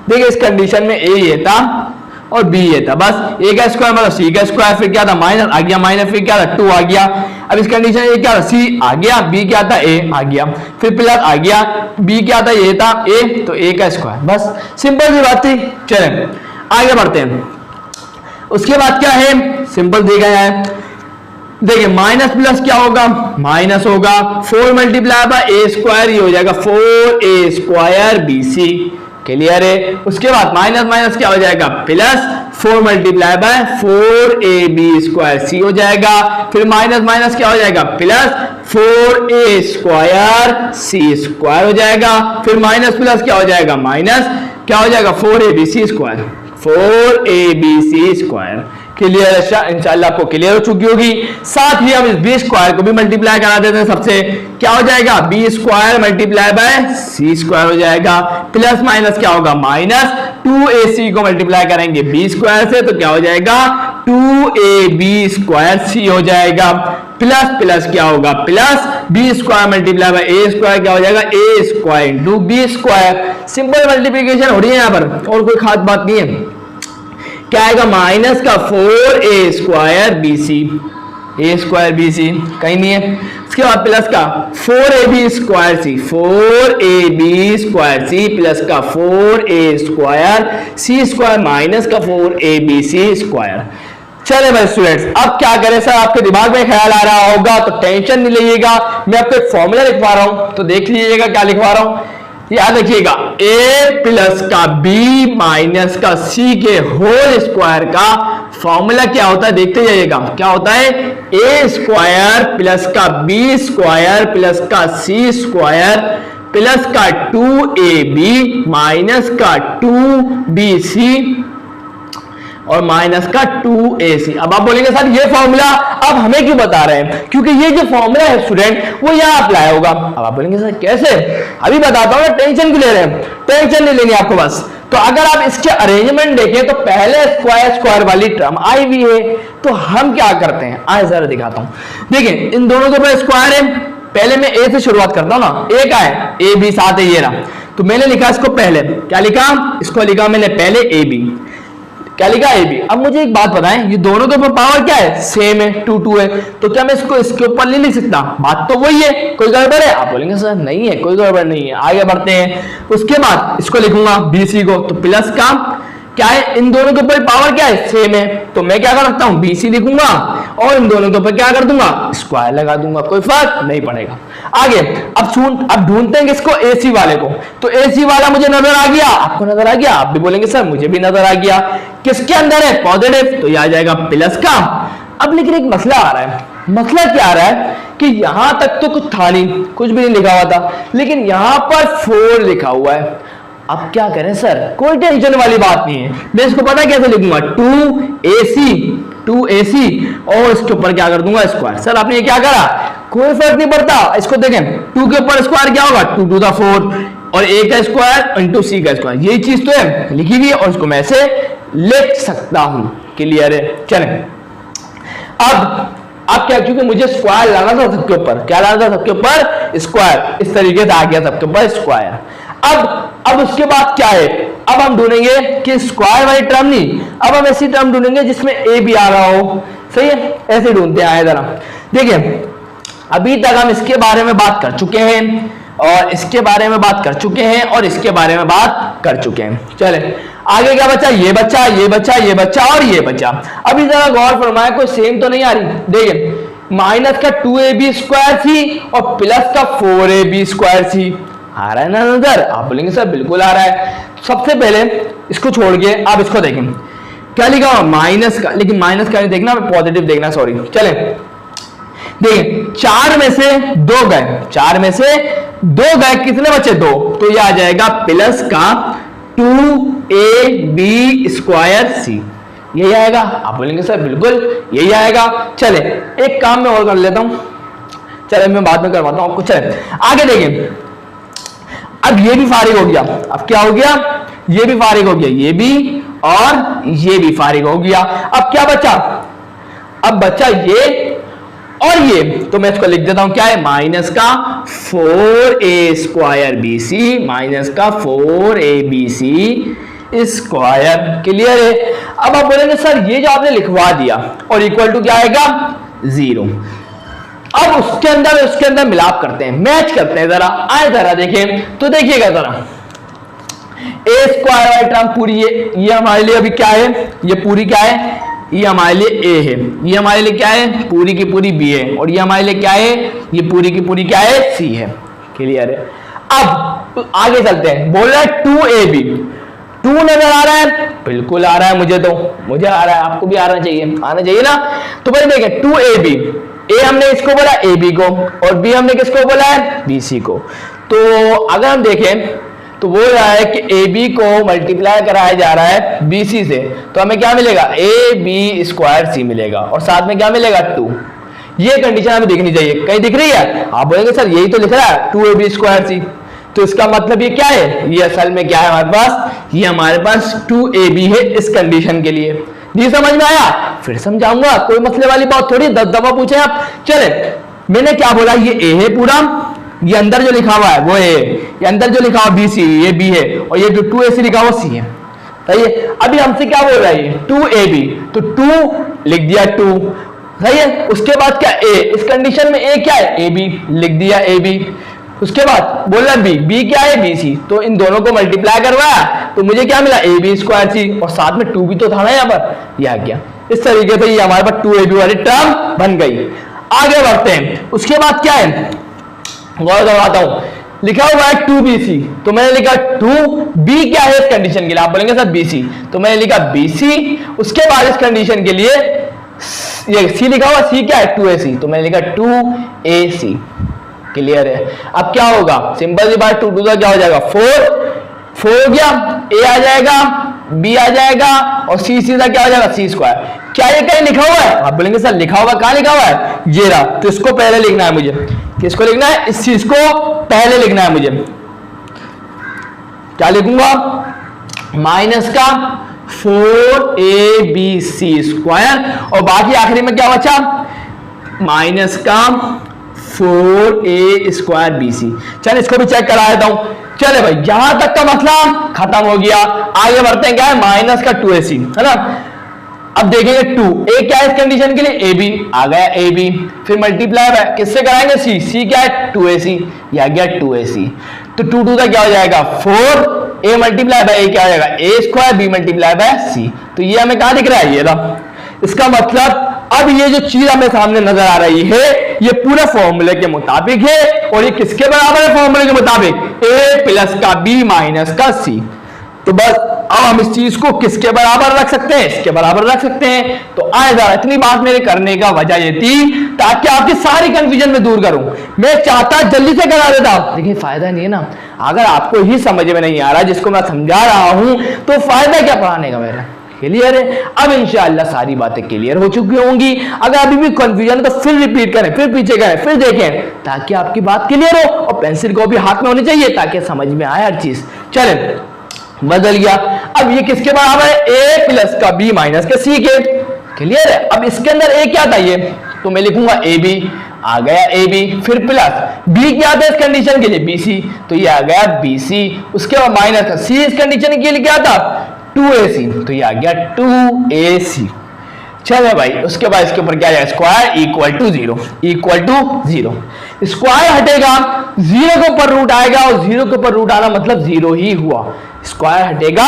देखिए इस कंडीशन में ए ये था और बी ये था, बस ए का स्क्वायर मतलब सी का स्क्वायर, फिर क्या था? माइनस आ गया, माइनस फिर क्या था? 2 आ गया। अब इस कंडीशन में क्या था? सी आ गया, बी क्या था? ए आ गया, फिर प्लस आ गया, बी क्या था? ये था ए, तो ए का स्क्वायर, बस सिंपल सी बात थी। चलें आगे बढ़ते हैं। उसके बाद क्या है? सिंपल दिया है, देखिए माइनस प्लस क्या होगा? माइनस होगा, 4 मल्टीप्लाई बाय ए स्क्वायर, ये हो जाएगा 4a स्क्वायर बी सी। क्लियर है? उसके बाद माइनस माइनस क्या हो जाएगा? Plus 4 multiply by 4ab square C हो जाएगा। फिर माइनस माइनस क्या हो जाएगा? Plus 4a square C square हो जाएगा। फिर माइनस प्लस क्या हो जाएगा? माइनस क्या हो जाएगा? 4abc square, 4abc square. Clear? इंशाल्लाह आपको क्लियर हो चुकी होगी। साथ ही हम इस बी स्क्वायर को भी मल्टीप्लाई करा देते हैं सबसे, क्या हो जाएगा? B square multiply by C square हो जाएगा। प्लस माइनस क्या होगा? माइनस 2ac को मल्टीप्लाई करेंगे बी स्क्वायर से, तो क्या हो जाएगा? 2ab स्क्वायर सी हो जाएगा। प्लस प्लस क्या होगा? Plus B square multiply by A square क्या हो जाएगा? A square into B square. Simple multiplication हो रही है यहाँ पर, और कोई खास बात नहीं है। क्या आएगा? माइनस का 4a स्क्वायर बी सी। ए स्क्वायर बी सी, कहीं नहीं है। इसके बाद प्लस का 4ab स्क्वायर सी, 4ab स्क्वायर सी प्लस का 4a square C square minus का 4abc स्क्वायर। चले भाई स्टूडेंट्स, अब क्या करें सर, आपके दिमाग में ख्याल आ रहा होगा तो टेंशन नहीं लीजिएगा, मैं आपको एक फॉर्मूला लिखवा रहा हूं, तो देख लीजिएगा क्या लिखवा रहा हूं। याद रखिएगा, a प्लस का b माइनस का c के होल स्क्वायर का फॉर्मूला क्या होता है देखते जाइएगा। क्या होता है, a स्क्वायर प्लस का b स्क्वायर प्लस का c स्क्वायर प्लस का 2ab माइनस का 2bc और माइनस का 2ac। अब आप बोलेंगे सर ये फॉर्मूला अब हमें क्यों बता रहे हैं, क्योंकि ये जो फॉर्मूला है स्टूडेंट वो यहाँ अप्लाई होगा। अब आप बोलेंगे सर कैसे, अभी बताता हूँ, टेंशन क्यों ले रहे हैं, टेंशन नहीं लेनी आपको बस। तो अगर आप इसके अरेंजमेंट देखें तो पहले स्क्वायर स्क्वायर वाली टर्म आई हुई है, तो हम क्या करते हैं, आए जरा दिखाता हूं। देखिए इन दोनों के ऊपर स्क्वायर है, पहले मैं ए से शुरुआत करता हूं ना, ए का है, ए बी साथ है ये रहा, तो मैंने लिखा इसको पहले, क्या लिखा, इसको लिखा मैंने पहले ए बी, क्या लिखा ए बी। अब मुझे एक बात बताएं, ये दोनों के ऊपर पावर क्या है, सेम है, 2 2 है, तो क्या मैं इसको इसके ऊपर नहीं लिख सकता, बात तो वही है, कोई गड़बड़ है। आप बोलेंगे सर नहीं है, कोई गड़बड़ नहीं है, आगे बढ़ते हैं। उसके बाद इसको लिखूंगा बीसी को, तो प्लस का क्या है, इन दोनों के ऊपर पावर क्या है, सेम है, तो मैं क्या कर सकता हूं, बीसी लिखूंगा और इन दोनों के ऊपर क्या कर दूंगा, स्क्वायर लगा दूंगा, कोई फर्क नहीं पड़ेगा। आगे अब ढूंढते हैं किसको, एसी वाले को, तो एसी वाला मुझे नजर आ गया, आपको नजर आ गया, आप भी बोलेंगे सर मुझे भी नजर आ गया, किसके अंदर है, पॉजिटिव, तो ये आ जाएगा प्लस का। अब लेकिन एक मसला आ रहा है, मसला क्या आ रहा है कि यहां तक तो कुछ था नहीं, कुछ भी नहीं लिखा हुआ था, लेकिन यहां पर 4 लिखा हुआ है। अब क्या करें सर, कोई टेंशन वाली बात नहीं है, मैं इसको पता कैसे लिखूंगा, 2ac और इसके ऊपर क्या कर दूंगा, स्क्वायर। सर आपने ये क्या करा, कोई फर्क नहीं पड़ता, इसको देखें 2 के ऊपर स्क्वायर क्या होगा, 2 to the 4 और a का स्क्वायर इंटू c का स्क्वायर, यही चीज तो है लिखी हुई है और इसको मैं ऐसे लिख सकता हूं, क्लियर है। चलें अब क्या, क्योंकि मुझे स्क्वायर लाना था सबके ऊपर, क्या लाना था सबके ऊपर, स्क्वायर, इस तरीके से आ गया सबके ऊपर स्क्वायर। अब उसके बाद क्या है, अब हम ढूंढेंगे कि स्क्वायर वाली टर्म नहीं, अब हम ऐसी टर्म ढूंढेंगे जिसमें ए भी आ रहा हो, सही है, ऐसे ढूंढते हैं। आए जरा देखिए, अभी तक हम इसके बारे में बात कर चुके हैं और इसके बारे में बात कर चुके हैं और इसके बारे में बात कर चुके हैं। चले आगे क्या बचा, ये बचा, ये बचा, ये बचा और ये बचा। अभी जरा गौर फरमाए, कोई सेम तो नहीं आ रही, देखिए माइनस का 2ab स्क्वायर थी और प्लस का 4ab स्क्वायर थी, आ रहा है ना नजर, आप बोलेंगे सर बिल्कुल आ रहा है। सबसे पहले इसको छोड़ के आप इसको देखें, क्या लिखा हुआ, माइनस का, लेकिन माइनस का नहीं देखना, पॉजिटिव देखना, सॉरी। चले देखिए 4 में से 2 गए, 4 में से 2 गए, कितने बचे, 2, तो ये आ जाएगा प्लस का 2ab स्क्वायर सी, यही आएगा। आप बोलेंगे सर बिल्कुल यही आएगा। चले एक काम मैं और कर लेता हूं, चले मैं बाद में करवाता हूं आपको। चले आगे देखिए, अब ये भी फारिग हो गया, अब क्या हो गया, ये भी फारिग हो गया, ये भी और ये भी फारिग हो गया। अब क्या बचा, अब बचा ये और ये, तो मैं इसको लिख देता हूं, क्या है, माइनस का 4a स्क्वायर bc माइनस का 4abc स्क्वायर, क्लियर है। अब आप बोलेंगे सर ये जो आपने लिखवा दिया और इक्वल टू क्या आएगा, 0। अब उसके अंदर मिलाप करते हैं, मैच करते हैं, जरा आए जरा देखें, तो देखिएगा जरा, ए स्क्वायर वाली टर्म पूरी, ये हमारे लिए अभी क्या है, ये पूरी क्या है, ये हमारे लिए ए है, ये हमारे लिए क्या है, पूरी की पूरी बी है, और ये हमारे लिए क्या है, ये पूरी की पूरी क्या है, सी है, क्लियर है। अब आगे चलते हैं, बोल रहा है 2ab, 2 नजर आ रहा है, बिल्कुल आ रहा है, मुझे आ रहा है, आपको भी आना चाहिए ना। तो भाई देखिए 2ab, ए हमने इसको बोला ab को और बी हमने किसको बोला है, bc को। तो अगर हम देखें तो बोल रहा है कि ab को मल्टीप्लाई कराया जा रहा है bc से, तो हमें क्या मिलेगा, ab स्क्वायर c मिलेगा और साथ में क्या मिलेगा, 2। ये कंडीशन हमें दिखनी चाहिए, कहीं दिख रही है, आप बोलेंगे सर यही तो लिख रहा है 2ab स्क्वायर c, तो इसका मतलब ये क्या है, ये असल में क्या है हमारे पास, ये हमारे पास 2ab है इस कंडीशन के लिए। नहीं समझ में आया, फिर समझाऊंगा, कोई मसले वाली बात थोड़ी, 10 दफा पूछे आप। चले मैंने क्या बोला, ये ए है पूरा, ये अंदर जो लिखा हुआ है वो ए, ये अंदर जो लिखा हुआ bc ये b है और ये जो 2ac लिखा हुआ c है, सही है। अभी हमसे क्या बोल रहा है, 2ab, तो 2 लिख दिया 2 सही है। उसके बाद क्या ए, इस कंडीशन में ए क्या है, ए बी, लिख दिया ए बी। उसके बाद बोला बी, बी क्या है, बी सी। तो इन दोनों को मल्टीप्लाई करवाया तो मुझे क्या मिला, ए बी स्क्वायर सी, और साथ में 2 भी तो था ना यहाँ पर, यह आ गया। इस तरीके से ये हमारे पास 2ab वाली टर्म बन गई। आगे बढ़ते हैं। उसके बाद क्या है, गौर दोहराता हूं, लिखा हुआ है 2bc, तो मैंने लिखा 2b क्या है इस कंडीशन के लिए, आप बोलेंगे सर bc, तो मैंने लिखा bc। उसके बाद इस कंडीशन के लिए ये c लिखा हुआ, c क्या है 2ac, तो मैंने लिखा 2ac। क्लियर है। अब क्या होगा, सिंपल सी बात, 2 2 का क्या हो जाएगा 4 हो गया, a आ जाएगा, b आ जाएगा, और c सीधा क्या हो जाएगा c स्क्वायर। क्या ये कहीं लिखा हुआ है, आप बोलेंगे सर लिखा हुआ, कहां लिखा हुआ है, ये रहा। तो इसको पहले लिखना है मुझे, किसको लिखना है, इस चीज को पहले लिखना है मुझे। क्या लिखूंगा, माइनस का 4abc स्क्वायर, और बाकी आखिरी में क्या बचा, माइनस का 4a स्क्वायर bc। चल इसको भी चेक करा देता हूं। चले भाई, यहां तक का मसला खत्म हो गया। आगे बढ़ते हैं, क्या है, माइनस का 2ac है ना। अब देखेंगे 2 a क्या है इस कंडीशन के लिए, ab आ गया, ab फिर मल्टीप्लाई है किससे कराएंगे, c, c क्या है 2ac, ये आ गया 2ac। तो 2 2 का क्या हो जाएगा 4, a मल्टीप्लाई बाय a क्या हो जाएगा a square, b multiply by c। तो ये हमें कहां दिख रहा है, ये रहा। इसका मतलब अब ये जो चीज हमें सामने नजर आ रही है ये पूरे फॉर्मूले के मुताबिक है, और ये किसके बराबर है फॉर्मूले के मुताबिक, a प्लस का b माइनस का c। तो बस अब हम इस चीज को किसके बराबर रख सकते हैं, इसके बराबर रख सकते हैं। तो आए जरा, इतनी बात मेरे करने का वजह ये थी ताकि आपकी सारी कंफ्यूजन में दूर करूं। मैं चाहता जल्दी से करा देता, लेकिन फायदा नहीं है ना, अगर आपको ही समझ में नहीं आ रहा जिसको मैं समझा रहा हूं तो फायदा क्या पढ़ाने का मेरा। क्लियर है। अब इंशाअल्लाह सारी बातें क्लियर हो चुकी होंगी। अगर अभी भी कंफ्यूजन तो फिर रिपीट करें, फिर पीछे करें, फिर देखें, ताकि आपकी बात क्लियर हो, और पेंसिल को भी हाथ में होनी चाहिए ताकि समझ में आए हर चीज। चले, बदल गया। अब ये किसके बराबर है, a प्लस का b माइनस का c के। क्लियर है। अब इसके अंदर a क्या था, ये तो मैं लिखूंगा ab, आ गया ab, फिर प्लस b क्या था इस कंडीशन के लिए bc, तो ये आ गया bc। उसके बाद माइनस का c इस कंडीशन के लिए क्या था 2ac, तो ये आ गया 2ac। चलो भाई, उसके बाद इसके ऊपर क्या जाएगा, square equal to 0, equal to 0। Square हटेगा, 0 के ऊपर रूट आएगा, और 0 के ऊपर रूट आना मतलब 0 ही हुआ। स्क्वायर हटेगा,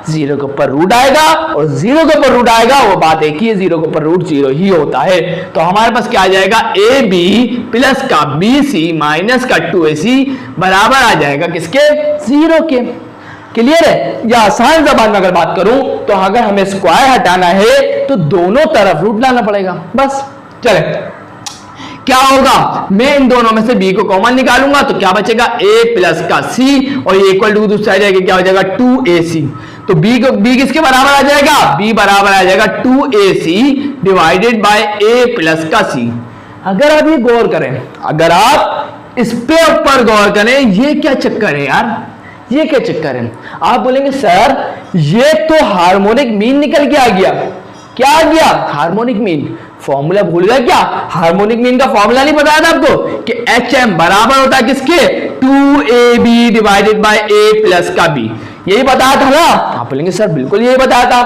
0 के ऊपर रूट आएगा, और 0 के ऊपर रूट आएगा, वो बात एक ही है, 0 के ऊपर रूट 0 ही होता है। तो हमारे पास क्या आ जाएगा, ab प्लस का bc माइनस का 2ac बराबर आ जाएगा किसके, 0 के। क्लियर है। या आसान जबान में अगर बात करूं तो अगर हमें स्क्वायर हटाना है तो दोनों तरफ रूट लाना पड़ेगा, बस। चले, क्या होगा, मैं इन दोनों में से b को कॉमन निकालूंगा तो क्या बचेगा, a प्लस का c, और ये इक्वल टू दूसरी साइड जाएगा, क्या हो जाएगा 2ac। तो b किसके बराबर आ जाएगा, b बराबर आ जाएगा 2ac divided by a plus का c। अगर आप ये गौर करें, अगर आप इस पे ऊपर गौर करें, ये क्या चक्कर है यार, ये क्या चक्कर है। आप बोलेंगे सर ये तो हार्मोनिक मीन निकल के आ गया। क्या आ गया, हार्मोनिक मीन। फॉर्मूला भूल गया क्या, हार्मोनिक मीन का फॉर्मूला नहीं बताया था आपको कि HM बराबर होता है किसके, 2ab divided by a plus का b। यही बताया था ना। आप बोलेंगे सर बिल्कुल यही बताया था।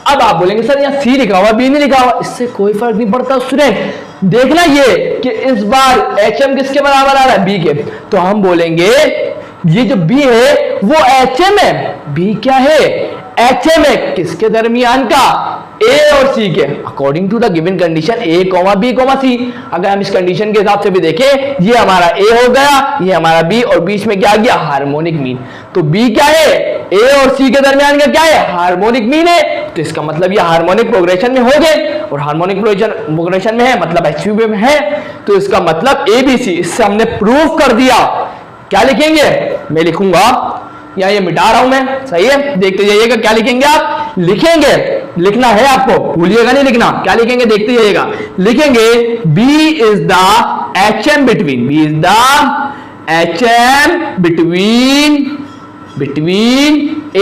अब आप बोलेंगे सर यहाँ c लिखा हुआ b नहीं लिखा हुआ, इससे कोई फर्क नहीं पड़ता स्टूडेंट। देखना ये कि इस बार HM किसके बराबर आ रहा है, b के। तो हम बोलेंगे ये जो b है वो HM है, b क्या है, HM है किसके दरमियान का, a और c के, according to the given condition a, b, c। अगर हम इस कंडीशन के हिसाब से भी देखें, ये हमारा a हो गया, ये हमारा b, और बीच में क्या आ गया, हार्मोनिक मीन। तो b क्या है, a और c के दरमियान का क्या है, हार्मोनिक मीन है। तो इसका मतलब ये हार्मोनिक प्रोग्रेशन में हो गए, और हार्मोनिक प्रोग्रेशन में है मतलब HV में है। तो इसका मतलब ABC, इससे हमने प्रूव कर दिया। क्या लिखेंगे, मैं लिखूंगा या ये मिटा रहा हूं मैं, सही है, देखते जाइएगा क्या लिखेंगे आप, लिखेंगे, लिखना है आपको, भूलिएगा नहीं लिखना, क्या लिखेंगे देखते जाइएगा। लिखेंगे B is the HM between, B is the HM between A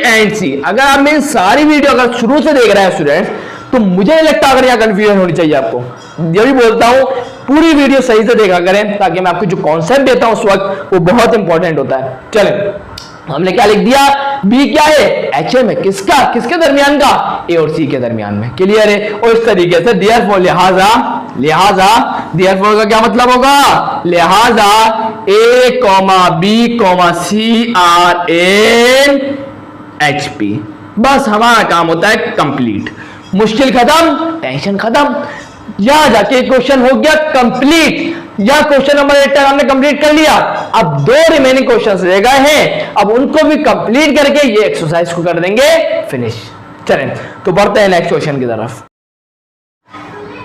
and C। अगर आप मेरी सारी वीडियो अगर शुरू से देख रहे हैं स्टूडेंट्स, तो मुझे नहीं लगता अगर यहाँ कंफ्यूजन होनी चाहिए आपको। ये भी बोलता हूं पूरी वीडियो सही से देखा करें, ताकि मैं आपको जो कॉन्सेप्ट देता हूं उस वक्त वो बहुत इंपॉर्टेंट होता है। चलें, हमने क्या लिख दिया, बी क्या है, एच एम है, किसका, किसके दरमियान का, ए और सी के दरमियान में। क्लियर है। और इस तरीके से देयरफॉर लिहाजा देयरफॉर का क्या मतलब होगा, लिहाजा A comma B comma C are in H P. बस हमारा काम होता है कंप्लीट। मुश्किल खत्म, टेंशन खत्म। यहां जाके क्वेश्चन हो गया कंप्लीट। या क्वेश्चन नंबर 8 हमने कंप्लीट कर लिया। अब 2 रिमेनिंग क्वेश्चंस रह गए हैं, अब उनको भी कंप्लीट करके ये एक्सरसाइज को कर देंगे फिनिश। चलें तो बढ़ते हैं नेक्स्ट क्वेश्चन की तरफ।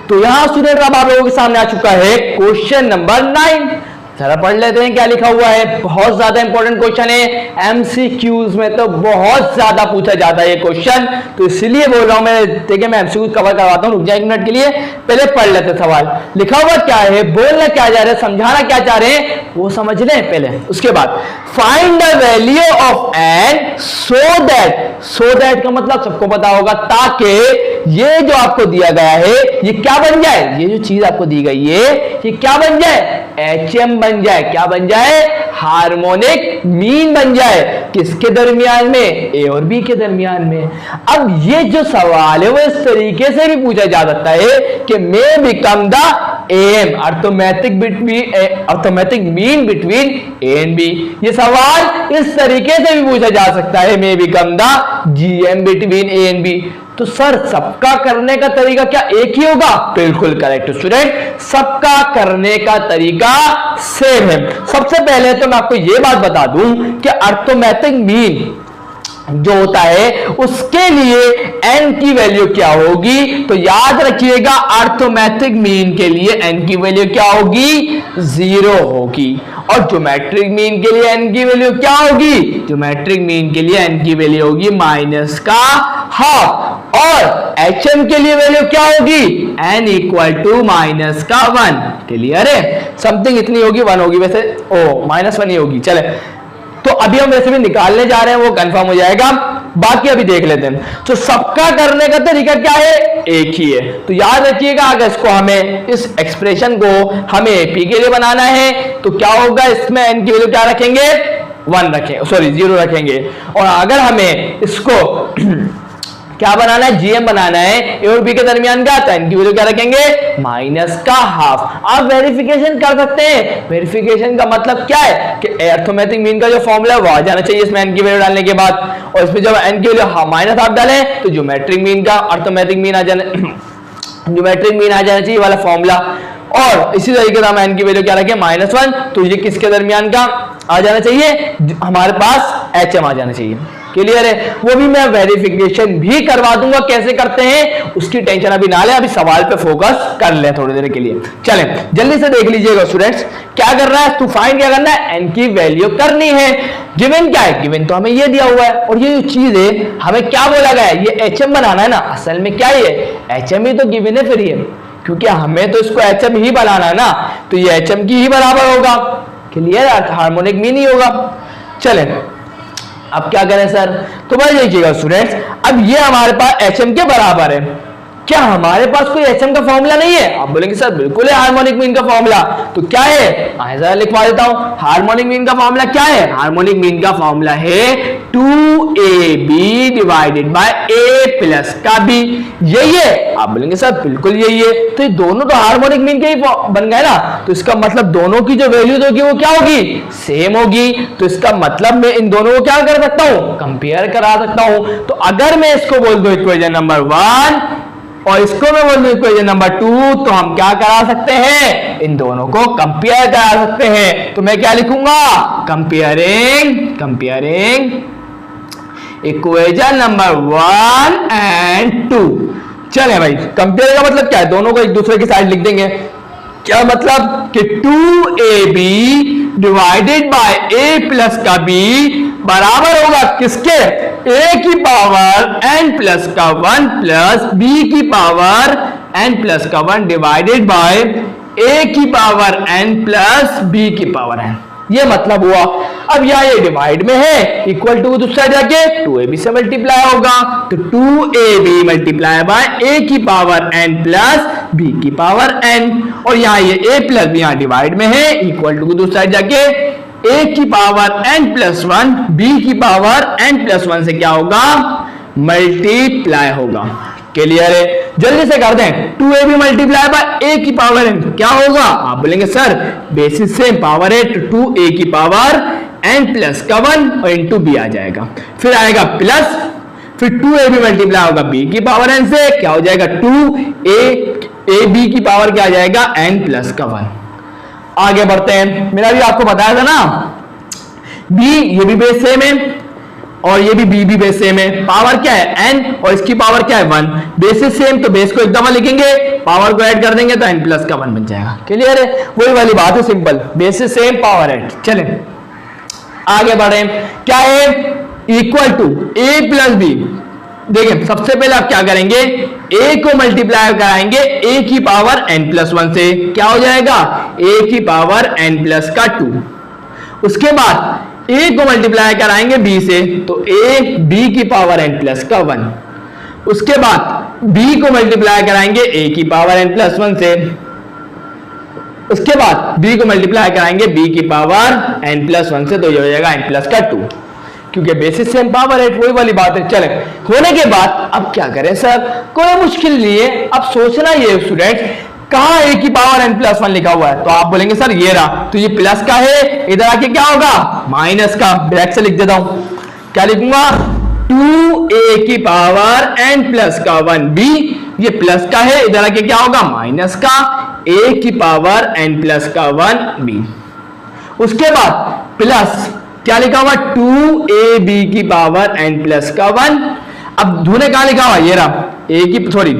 तो यहां स्टूडेंट अब आप लोगों के सामने आ चुका है क्वेश्चन नंबर 9। जरा पढ़ लेते हैं क्या लिखा हुआ है। बहुत ज्यादा इंपॉर्टेंट क्वेश्चन है, एमसीक्यूज में तो बहुत ज्यादा पूछा जाता है ये क्वेश्चन, तो इसलिए बोल रहा हूं मैं। देखिए मैं एमसीक्यूज कवर करवाता हूं, रुक जाए 1 मिनट के लिए, पहले पढ़ लेते सवाल। लिखा हुआ क्या है, बोलना क्या जा रहे हैं, समझाना क्या चाह रहे हैं वो समझ लें पहले, उसके बाद find the value of N so that का मतलब सबको पता होगा, ताकि ये जो आपको दिया गया है ये क्या बन जाए, ये जो चीज आपको दी गई है ये क्या बन जाए, एचएम बन जाए। क्या बन जाए, हार्मोनिक मीन बन जाए। किसके दरमियान में, ए और बी के दरमियान में। अब ये जो सवाल है वो इस तरीके से भी पूछा जा सकता है कि may become the M arithmetic mean between A and B. ये सवाल इस तरीके से भी पूछा जा सकता है, may become the GM between A and B. तो सर सबका करने का तरीका क्या एक ही होगा, बिल्कुल करेक्ट स्टूडेंट, सबका करने का तरीका सेम है। सबसे पहले तो मैं आपको यह बात बता दूं कि अर्थमेटिक मीन जो होता है उसके लिए n की वैल्यू क्या होगी, तो याद रखिएगा अर्थमेटिक मीन के लिए n की वैल्यू क्या होगी, 0 होगी। और ज्योमेट्रिक मीन के लिए n की वैल्यू क्या होगी, ज्योमेट्रिक मीन के लिए n की वैल्यू होगी माइनस का हाफ। और एचएम के लिए वैल्यू क्या होगी, n इक्वल टू माइनस का 1। क्लियर है, समथिंग इतनी होगी 1 होगी, वैसे -1 ही होगी। चले तो अभी हम वैसे भी निकालने जा रहे हैं, वो कंफर्म हो जाएगा, बाकी अभी देख लेते हैं। तो सबका करने का तरीका क्या है, एक ही है। तो याद रखिएगा अगर इसको हमें इस एक्सप्रेशन को हमें पी के लिए बनाना है तो क्या होगा, इसमें एन की वैल्यू क्या रखेंगे, 1 रखेंगे, सॉरी 0 रखेंगे। और अगर हमें इसको क्या बनाना है, जीएम बनाना है ए और बी के दरमियान का, तो एन की वैल्यू क्या रखेंगे, माइनस का हाफ। आप वेरिफिकेशन कर सकते हैं। वेरिफिकेशन का मतलब क्या है कि अर्थमेटिक मीन का जो फॉर्मूला है वो आ जाना चाहिए इसमें एन की वैल्यू डालने के बाद, और इसमें जब एन की वैल्यू माइनस हाफ डालें तो ज्योमेट्रिक मीन का अर्थमेटिक मीन आ जाना ज्योमेट्रिक मीन आ जाना चाहिए वाला फॉर्मूला। और इसी तरीके से हम एन की वैल्यू क्या रखें, -1, तो ये किसके दरमियान का आ जाना चाहिए, हमारे पास एच एम आ जाना चाहिए। क्लियर है, वो भी मैं वेरिफिकेशन भी करवा दूंगा, कैसे करते हैं उसकी टेंशन अभी ना ले, अभी सवाल पे फोकस कर ले थोड़ी देर के लिए। चलें जल्दी से देख लीजिएगा स्टूडेंट्स, क्या कर रहा है तू, फाइंड क्या करना है, एन की वैल्यू करनी है। गिवन क्या है, गिवन तो हमें ये दिया हुआ है, और ये जो चीज है हमें क्या बोला गया है, ये एचएम बनाना है ना, असल में क्या है एचएम ही तो गिवन है फिर ये, क्योंकि हमें तो इसको एचएम ही बनाना है ना, तो ये एचएम की ही बराबर होगा। क्लियर, हार्मोनिक मीन ही होगा। चलें अब क्या करें सर, तो भाई देखिएगा स्टूडेंट्स, अब ये हमारे पास एचएम के बराबर है, क्या हमारे पास कोई एचएम का फॉर्मूला नहीं है, आप बोलेंगे सर बिल्कुल है हार्मोनिक मीन का फॉर्मूला, तो क्या है जरा लिखवा देता हूं। हार्मोनिक मीन का फॉर्मूला क्या है, हार्मोनिक मीन का फॉर्मूला है 2ab divided by a plus का b, यही है, आप बोलेंगे सर बिल्कुल यही है, तो ये दोनों तो हार्मोनिक मीन के ही बन गए ना, तो इसका मतलब दोनों की जो वैल्यूज होगी वो क्या होगी, सेम होगी। तो इसका मतलब मैं इन दोनों को क्या कर सकता हूं, कंपेयर करा सकता हूं। तो अगर मैं इसको बोल दूं इक्वेशन नंबर 1 और इसको मैं बोल दूं इक्वेशन नंबर 2, तो हम क्या करा सकते हैं, इन दोनों को कंपेयर करा सकते हैं। तो मैं क्या लिखूंगा, कंपेयरिंग इक्वेशन नंबर 1 एंड 2। चले भाई, कंपेयर का मतलब क्या है, दोनों को एक दूसरे की साइड लिख देंगे। क्या मतलब कि 2ab divided by a plus का b बराबर होगा किसके, a की पावर n प्लस का 1 प्लस b की पावर n प्लस का 1 डिवाइडेड बाय a की पावर n प्लस b की पावर n, ये मतलब हुआ। अब यहां ये डिवाइड में है, इक्वल टू दूसरा जाके 2ab से मल्टीप्लाई होगा, तो 2ab मल्टीप्लाई बाय a की पावर n प्लस b की पावर n, और यहां ये a प्लस b यहां डिवाइड में है, इक्वल टू दूसरा जाके a की पावर n+1 b की पावर n+1 से क्या होगा, मल्टीप्लाई होगा। क्लियर है? जल्दी से कर दें, 2ab मल्टीप्लाई बाय a की पावर n क्या होगा? आप बोलेंगे सर बेसिस से पावर है तो 2a की पावर n+1 और इंटू b आ जाएगा, फिर आएगा प्लस, फिर 2ab मल्टीप्लाई होगा b की पावर n से क्या हो जाएगा 2ab की पावर क्या आ जाएगा n+1। आगे बढ़ते हैं, मैंने अभी आपको बताया था ना b ये भी बेस सेम है और ये भी b भी बेस सेम है, पावर क्या है n और इसकी पावर क्या है 1, बेसिस सेम तो बेस को एक दफा लिखेंगे, पावर को ऐड कर देंगे तो n+1 बन जाएगा। क्लियर है? वही वाली बात है, simple, basis same power add. चलें आगे बढ़े, क्या है इक्वल टू a+b। देखिए सबसे पहले आप क्या करेंगे, a को मल्टीप्लाई कराएंगे a की पावर n+1 से, क्या हो जाएगा a की पावर n+2। उसके बाद a को मल्टीप्लाई कराएंगे b से तो a b की पावर n+1। उसके बाद b को मल्टीप्लाई कराएंगे a की पावर n+1 से, उसके बाद b को मल्टीप्लाई कराएंगे b की पावर n+1 से तो ये हो जाएगा n+2, क्योंकि बेसिस सेम पावर है, वही वाली बात है। चले होने के बाद अब क्या करें सर, कोई मुश्किल नहीं है, अब सोचना ये स्टूडेंट कहां a की पावर n+1 लिखा हुआ है, तो आप बोलेंगे सर ये रहा, तो ये प्लस का है, इधर आके क्या होगा माइनस का, ब्रैकेट से लिख देता हूं, क्या लिखूंगा 2a की पावर n+1b, ये प्लस का है, इधर आके क्या होगा माइनस का a की पावर n+1b। उसके बाद प्लस क्या लिखा हुआ 2ab की पावर n+1। अब धूने कहां लिखा हुआ, ये रहा a की सॉरी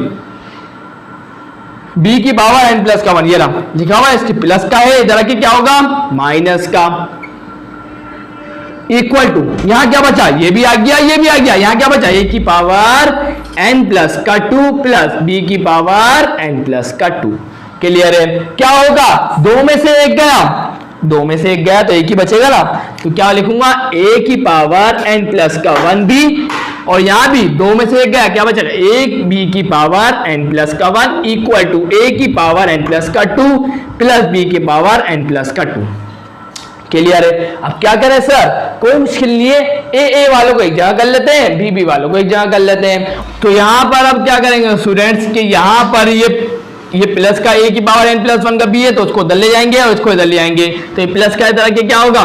b की पावर n+1, ये रहा लिखा हुआ, इसकी प्लस का है, इधर आके क्या होगा माइनस का, इक्वल टू यहां क्या बचा, ये भी आ गया ये भी आ गया, यहां क्या बचा a की पावर n+2 प्लस b की पावर n+2। क्लियर है? क्या होगा, दो में से एक गया, दो में से एक गया तो एक ही बचेगा ना, तो क्या लिखूंगा a की पावर n+1b, और यहां भी दो में से एक गया, क्या बचेगा एक b की power n+1 equal to a की पावर n+2 प्लस b की पावर n+2। क्लियर है? अब क्या करें सर, कोई मुश्किल नहीं है, a वालों को एक जगह कर लेते हैं, b वालों को एक जगह कर लेते हैं। तो यहां पर अब क्या करेंगे स्टूडेंट्स कि यहां पर ये प्लस का a की पावर n+1 का b है तो उसको इधर ले जाएंगे और इसको इधर ले आएंगे, तो ये प्लस का इधर आके क्या होगा,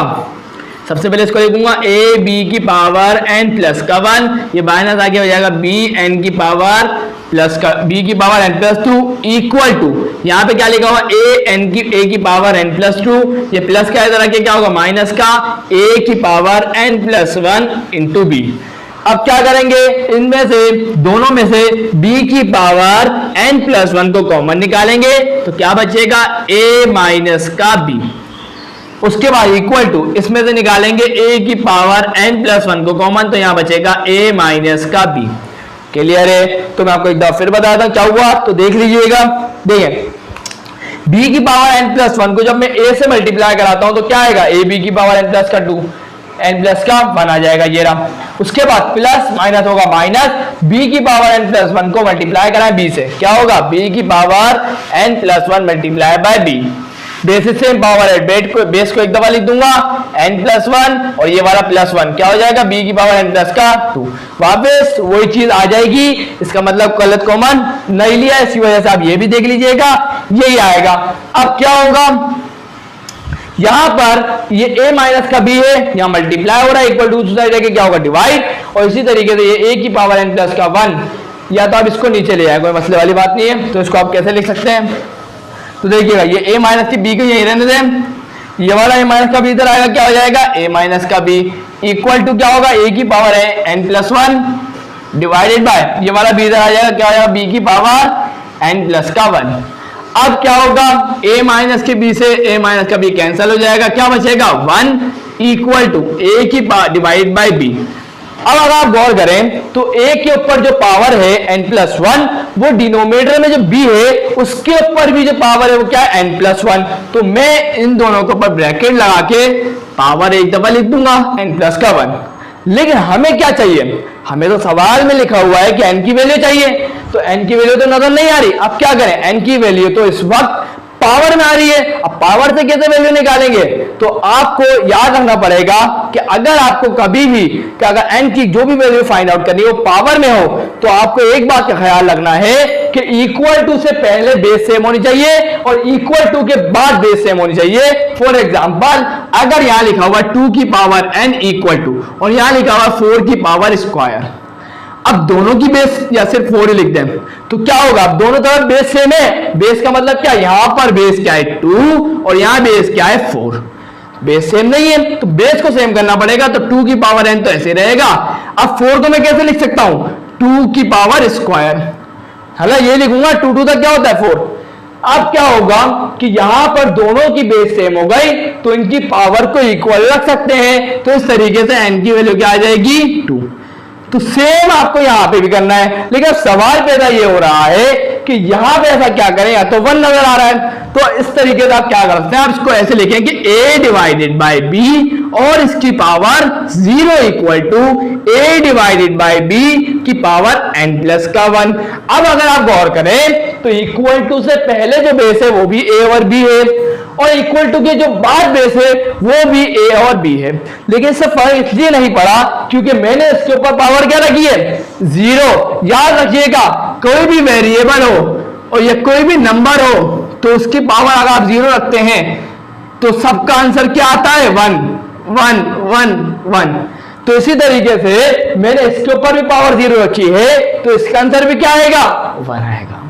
सबसे पहले इसको लिखूंगा a b की पावर n+1, ये माइनस आगे हो जाएगा b n की पावर प्लस का b की पावर n+2 इक्वल टू यहाँ पे क्या लिखा हुआ a की पावर n+2, ये प्लस का इधर आके क्या होगा माइनस का a की पावर n+1 इंटू b। अब क्या करेंगे, इनमें से दोनों में से b की पावर n+1 को कॉमन निकालेंगे तो क्या बचेगा a माइनस का b। उसके बाद इक्वल टू इसमें से निकालेंगे a की पावर n+1 को कॉमन तो यहां बचेगा a माइनस का b। क्लियर है? तो मैं आपको एक बार फिर बताता हूं क्या हुआ, तो देख लीजिएगा। देखिए b की पावर n+1 को जब मैं a से मल्टीप्लाई कराता हूं तो क्या आएगा, a b की पावर n+2 n+1 आ जाएगा, ये रहा। उसके बाद प्लस माइनस होगा माइनस, b की पावर n+1 को मल्टीप्लाई कराएं b से, क्या होगा b की power n+1 multiply by b। Basis same power है, बेस को एक दफा लिख दूंगा n+1 और ये वाला +1 क्या हो जाएगा b की पावर n+2, वापस वही चीज आ जाएगी। इसका मतलब गलत कॉमन नहीं लिया, इसी वजह से आप ये भी देख लीजिएगा यही आएगा। अब क्या होगा, यहां पर ये a माइनस का b है, यहां मल्टीप्लाई हो रहा है, इक्वल टू दूसरी साइड क्या होगा डिवाइड, और इसी तरीके से ये a की पावर n+1, या तो आप इसको नीचे ले आए, कोई मसले वाली बात नहीं है। तो इसको आप कैसे लिख सकते हैं, तो देखिएगा ये a माइनस की b को यही रहने दें, ये वाला a माइनस का b इधर आएगा, क्या हो जाएगा a माइनस का b इक्वल टू क्या होगा a की पावर है n+1 डिवाइडेड बाय ये वाला b इधर आ जाएगा, क्या हो जाएगा b की पावर n+1। अब क्या होगा, a माइनस के b से a माइनस का b कैंसिल हो जाएगा, क्या बचेगा 1 इक्वल टू a की पावर डिवाइड बाय b। अब अगर आप गौर करें तो a के ऊपर जो पावर है n+1, वो डिनोमिनेटर में जो b है उसके ऊपर भी जो पावर है वो क्या है n+1, तो मैं इन दोनों के ऊपर ब्रैकेट लगा के पावर एक दफा लिख दूंगा n+1। लेकिन हमें क्या चाहिए, हमें तो सवाल में लिखा हुआ है कि n की वैल्यू चाहिए, तो n की वैल्यू तो नजर नहीं आ रही। अब क्या करें, n की वैल्यू तो इस वक्त पावर में आ रही है। अब पावर से कैसे वैल्यू निकालेंगे, तो आपको याद रखना पड़ेगा कि अगर आपको कभी भी कि अगर n की जो भी वैल्यू फाइंड आउट करनी है वो पावर में हो, तो आपको एक बात का ख्याल रखना है कि इक्वल टू से पहले बेस सेम होनी चाहिए और इक्वल टू के बाद बेस सेम होनी चाहिए। फॉर एग्जांपल, अगर यहां लिखा हुआ 2 की पावर n इक्वल टू और यहां लिखा हुआ 4 की पावर स्क्वायर, अब दोनों की बेस या सिर्फ 4 ही लिख दें तो क्या होगा, अब दोनों तरफ बेस सेम है। बेस का मतलब क्या, यहां पर बेस क्या है 2 और यहां बेस क्या है 4। बेस सेम नहीं है तो बेस को सेम करना पड़ेगा, तो 2 की पावर n तो ऐसे रहेगा। अब 4 को मैं कैसे लिख सकता हूं, 2 की पावर स्क्वायर, है ये लिखूंगा 2 2 तक क्या होता है 4। अब क्या होगा कि यहां पर दोनों की बेस सेम हो गई तो इनकी पावर को इक्वल रख सकते हैं, तो इस तरीके से n की वैल्यू क्या आ जाएगी 2। तो सेम आपको यहां पे भी करना है, लेकिन अब सवाल पैदा ये हो रहा है कि यहां पे ऐसा क्या करें, या तो 1 नजर आ रहा है, तो इस तरीके से आप क्या कर सकते हैं, आप इसको ऐसे लिखें कि a डिवाइडेड बाय b और इसकी power 0 equal to a divided by b की पावर n प्लस का 1। अब अगर आप गौर करें तो इक्वल टू से पहले जो बेस है वो भी a और b है और इक्वल टू के जो बाद बेस है वो भी a और b है, लेकिन इससे फर्क इसलिए नहीं पड़ा क्योंकि मैंने इसके ऊपर पावर क्या रखी है 0। याद रखिएगा, कोई भी वेरिएबल हो और ये कोई भी नंबर हो तो उसकी पावर अगर आप 0 रखते हैं तो सबका आंसर क्या आता है 1 1 1 1। तो इसी तरीके से मैंने इसके ऊपर भी पावर 0 रखी है तो इसका आंसर भी क्या आएगा 1 आएगा।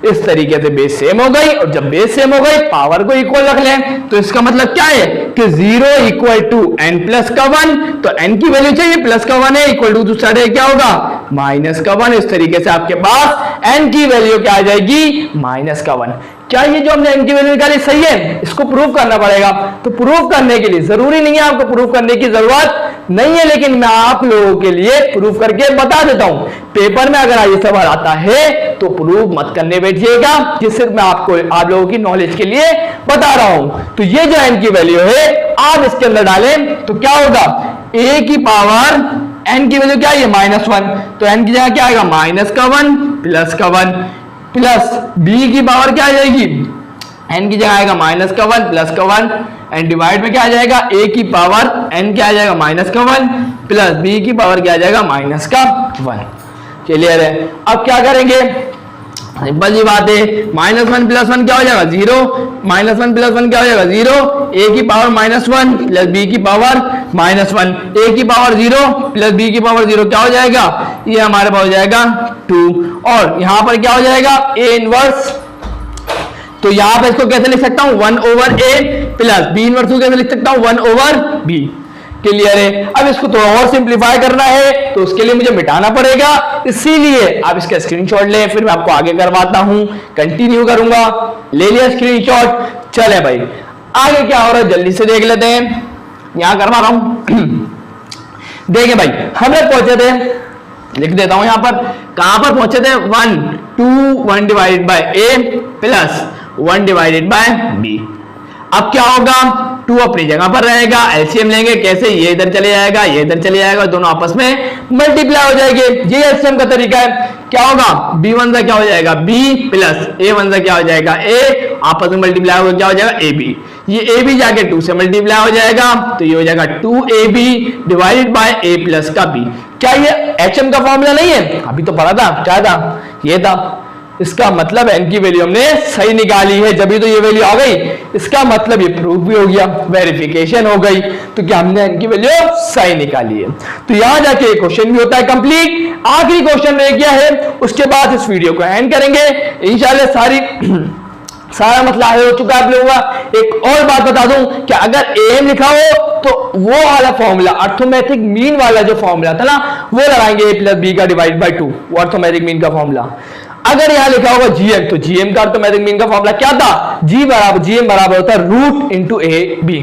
इस तरीके से बेस सेम हो गई और जब बेस सेम हो गई पावर को इक्वल रख लें तो इसका मतलब क्या है कि 0 इक्वल टू n प्लस का 1, तो n की वैल्यू चाहिए प्लस का 1 है, इक्वल टू दूसरा क्या होगा माइनस का 1। इस तरीके से आपके पास n की वैल्यू क्या आ जाएगी माइनस का 1। क्या ये जो हमने n की वैल्यू निकाली सही है, इसको प्रूव करना पड़ेगा। तो प्रूव करने के लिए जरूरी नहीं है, आपको प्रूव करने की जरूरत नहीं है, लेकिन मैं आप लोगों के लिए प्रूव करके बता देता हूं। पेपर में अगर ये सवाल आता है तो प्रूव मत करने बैठिएगा, ये सिर्फ मैं आप लोगों की नॉलेज के लिए बता रहा हूं। तो ये जो n की वैल्यू है आप इसके अंदर डालें तो क्या होगा, a की पावर n की वैल्यू क्या है -1, तो n की जगह क्या आएगा माइनस का 1 प्लस का 1 प्लस b की पावर क्या आ जाएगी, n की जगह आएगा माइनस का 1 प्लस का 1 एंड डिवाइड में क्या आ जाएगा a की पावर n क्या आ जाएगा माइनस का 1 प्लस b की पावर क्या आ जाएगा माइनस का 1। क्लियर है। अब क्या करेंगे, सिंपल सी बात है, -1 प्लस 1 क्या हो जाएगा 0, -1 प्लस 1 क्या हो जाएगा 0, a की पावर -1 प्लस b की पावर -1, a की पावर 0 प्लस b की पावर 0 क्या हो जाएगा, ये हमारे पास हो जाएगा 2 और यहां पर क्या हो जाएगा a इनवर्स। तो यहां पर इसको कैसे लिख सकता हूं 1/a प्लस b इनवर्स को कैसे लिख सकता हूं 1/b। क्लियर है। अब इसको थोड़ा और सिंप्लीफाई करना है तो उसके लिए मुझे मिटाना पड़ेगा, इसीलिए आप इसका स्क्रीनशॉट लें, फिर मैं आपको आगे करवाता हूं, कंटिन्यू करूंगा। ले लिया स्क्रीनशॉट, चले भाई आगे क्या हो रहा है जल्दी से देख लेते हैं। यहां करवा रहा हूं देखें भाई, हम लोग पहुंचे थे, लिख देता हूं यहां पर, कहां पर पहुंचे थे 1 2 1 divided by a plus 1 divided by b। अब क्या होगा 2 अपनी जगह पर रहेगा, एलसीएम लेंगे कैसे, ये इधर चले जाएगा ये इधर चले जाएगा, दोनों आपस में मल्टीप्लाई हो जाएंगे, ये एलसीएम का तरीका है। क्या होगा b1 से क्या हो जाएगा b प्लस a1 से क्या हो जाएगा a, आपस में मल्टीप्लाई होगा क्या हो जाएगा ab, ये ab जाके 2 से मल्टीप्लाई हो जाएगा तो ये हो जाएगा 2ab divided by a plus का b। क्या ये एचएम का फॉर्मूला नहीं है, अभी तो पढ़ा था, क्या था ये था। इसका मतलब n की वैल्यू हमने सही निकाली है, जब भी तो ये वैल्यू आ गई, इसका मतलब ये प्रूफ भी हो गया, वेरिफिकेशन हो गई, तो क्या हमने n की वैल्यू सही निकाली है। तो यहां जाके क्वेश्चन भी होता है कंप्लीट। आखिरी क्वेश्चन रह गया है, उसके बाद इस वीडियो को एंड करेंगे इंशाल्लाह। सारा मसला हो चुका है आप लोगों का। एक और बात बता दूं कि अगर am लिखा हो तो वो वाला फॉर्मूला अर्थमेटिक मीन वाला जो फॉर्मूला था ना वो लगाएंगे a प्लस बी का डिवाइड बाय 2, वो अर्थमेटिक मीन का फॉर्मूला। अगर यहां लिखा होगा gm तो gm का अर्थमेटिक मीन का फॉर्मूला क्या था, gm बराबर होता है रूट इंटू ए बी,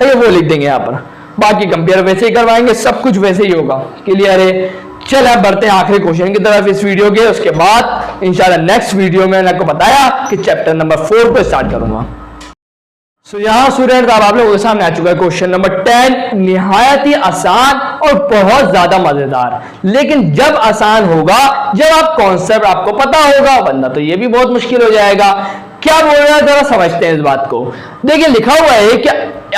वो लिख देंगे यहां पर। बाकी कंपेयर वैसे ही करवाएंगे, सब कुछ वैसे ही होगा। क्लियर है। चल अब बढ़ते हैं आखिरी क्वेश्चन की तरफ इस वीडियो के, उसके बाद इंशाल्लाह नेक्स्ट वीडियो में मैंने आपको बताया कि चैप्टर नंबर 4 पे स्टार्ट करूंगा। सो यहाँ स्टूडेंट अब आप लोगों के सामने आ चुका है क्वेश्चन नंबर 10, निहायत ही आसान और बहुत ज्यादा मजेदार। लेकिन जब आसान होगा जब आप कॉन्सेप्ट आपको पता होगा, वरना तो ये भी बहुत मुश्किल हो जाएगा। क्या बोल रहा है जरा समझते हैं इस बात को। देखिए लिखा हुआ है कि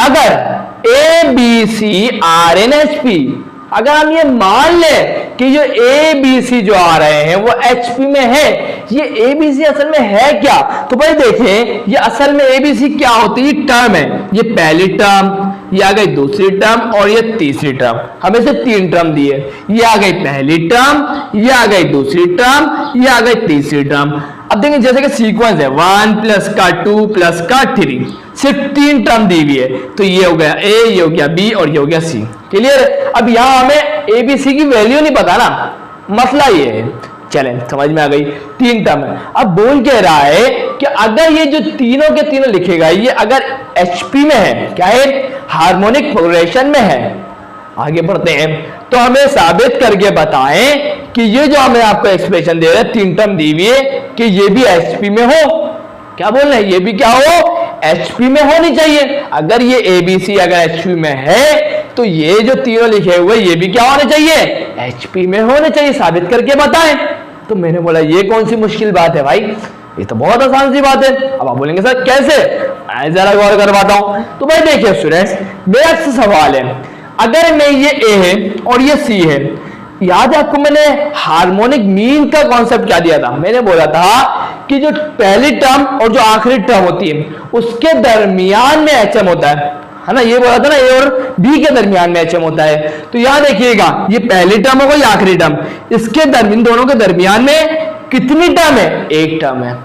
अगर A B C are in H P, अगर हम ये मान लें कि जो ए बी सी जो आ रहे हैं वो एचपी में है, ये ए बी सी असल में है क्या? तो भाई देखें ये असल में ए बी सी क्या होती है, टर्म है। ये पहली टर्म, ये आ गई दूसरी टर्म और ये तीसरी टर्म, हमें से 3 टर्म दी है। ये आ गई पहली टर्म, ये आ गई दूसरी टर्म, ये आ गई तीसरी टर्म। अब देखें जैसे कि सीक्वेंस है 1 प्लस का 2 प्लस का 3, सिर्फ 3 टर्म दी हुई है। तो ये हो गया ए, ये हो गया बी और ये हो गया सी। क्लियर? अब यहां हमें ए बी सी की वैल्यू नहीं पता ना, मसला ये है। चलें समझ में आ गई, 3 टर्म है। अब बोल कह रहा है कि अगर ये जो तीनों के तीनों लिखेगा ये अगर एचपी में है, क्या है, हार्मोनिक प्रोग्रेशन में है। आगे बढ़ते हैं तो हमें साबित करके बताएं कि ये जो हमें आपको एक्सप्रेशन दे रहे हैं 3 टर्म दी हुई है कि ये भी एचपी में हो। क्या बोल रहे हैं, ये भी क्या हो, एचपी में होनी चाहिए। अगर ये एबीसी अगर एचपी में है तो ये जो तीनों लिखे हुए ये भी क्या होने चाहिए, एचपी में होने चाहिए। साबित करके बताएं। तो मैंने बोला ये कौन सी मुश्किल बात है भाई, ये तो बहुत आसान सी बात है। अब आप बोलेंगे सर कैसे, मैं जरा गौर करवाता हूं। तो भाई देखिए स्टूडेंट्स, मेरा से सवाल है, अगर मैं ये ए है और ये सी है, याद है आपको मैंने हार्मोनिक मीन का कॉन्सेप्ट क्या दिया था? मैंने बोला था कि जो पहली टर्म और जो आखिरी टर्म होती है उसके दरमियान में एचएम होता है ना। ये बोला था ना, ए और बी के दरमियान में एचएम होता है। तो यहां देखिएगा ये पहली टर्म होगा या आखिरी टर्म, इसके दरमियान दोनों के दरमियान में कितनी टर्म है, एक टर्म है।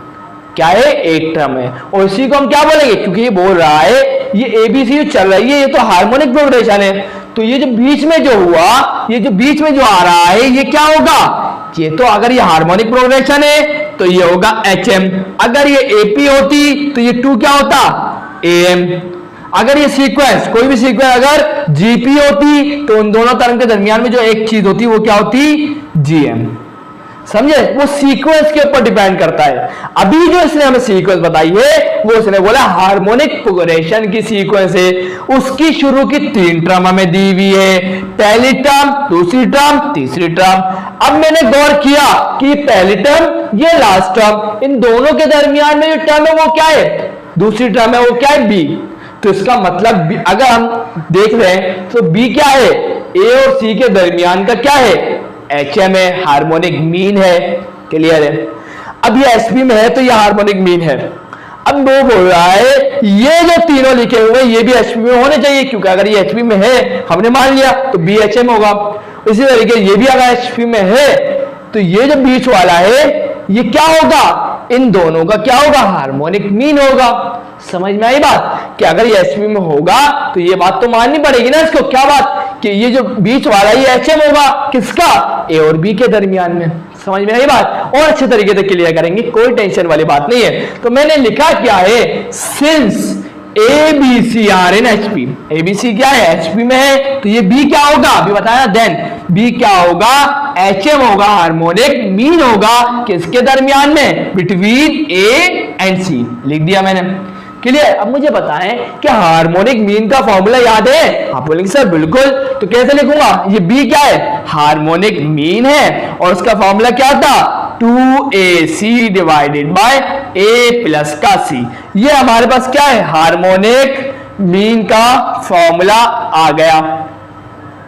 क्या है, एक टर्म है। और इसी को हम क्या बोलेंगे, क्योंकि ये बोल रहा है ये एबीसी जो चल रही है ये तो हार्मोनिक प्रोग्रेशन है, तो ये जो बीच में जो हुआ, ये जो बीच में जो आ रहा है ये क्या होगा, ये तो अगर ये हार्मोनिक प्रोग्रेशन है तो ये होगा एचएम। अगर ये एपी होती तो ये 2 क्या होता, एएम। अगर ये सीक्वेंस, कोई भी सीक्वेंस अगर जीपी होती तो उन दोनों टर्म के दरमियान में जो एक चीज होती वो क्या होती, जीएम। समझे, वो सीक्वेंस के ऊपर डिपेंड करता है। अभी जो इसने हमें सीक्वेंस बताई है वो इसने बोला हार्मोनिक प्रोग्रेशन की सीक्वेंस है। उसकी शुरू की 3 टर्म हमें दी हुई है, पहली टर्म, दूसरी टर्म, तीसरी टर्म। अब मैंने गौर किया कि पहली टर्म, ये लास्ट टर्म, इन दोनों के दरमियान में जो टर्म है वो क्या है, दूसरी टर्म है, वो क्या है, बी। तो इसका मतलब अगर हम देख रहे हैं तो बी क्या है, ए और सी के दरमियान का क्या है, एचएम है, हार्मोनिक मीन है। क्लियर है? अब ये एचपी में है तो ये हार्मोनिक मीन है। अब वो बोल रहा है ये जो तीनों लिखे हुए ये भी एचपी में होने चाहिए, क्योंकि अगर ये एचपी में है हमने मान लिया तो बी एचएम होगा। इसी तरीके ये भी अगर एचपी में है तो ये जो बीच वाला है ये क्या होगा, इन दोनों का क्या होगा, हार्मोनिक मीन होगा। समझ में आई बात कि अगर ये एचपी में होगा तो ये बात तो माननी पड़ेगी ना इसको, क्या बात कि ये जो बीच वाला ये एचएम होगा किसका, ए और बी के दरमियान में। समझ में आई बात, और अच्छे तरीके से क्लियर करेंगे, कोई टेंशन वाली बात नहीं है। तो मैंने लिखा क्या है, since A B C are in HP, A B C क्या है, एचपी में है, तो ये बी क्या होगा, अभी बताया, देन बी क्या होगा, एचएम होगा, हार्मोनिक मीन होगा, किसके दरमियान में, बिटवीन ए एंड सी। लिख दिया मैंने। क्लियर? अब मुझे बताएं कि हार्मोनिक मीन का फॉर्मूला याद है? आप बोलेंगे सर बिल्कुल। तो कैसे लिखूंगा, ये बी क्या है, हार्मोनिक मीन है, और उसका फॉर्मूला क्या था, 2ac divided by a plus का c। ये हमारे पास क्या है, हार्मोनिक मीन का फॉर्मूला आ गया।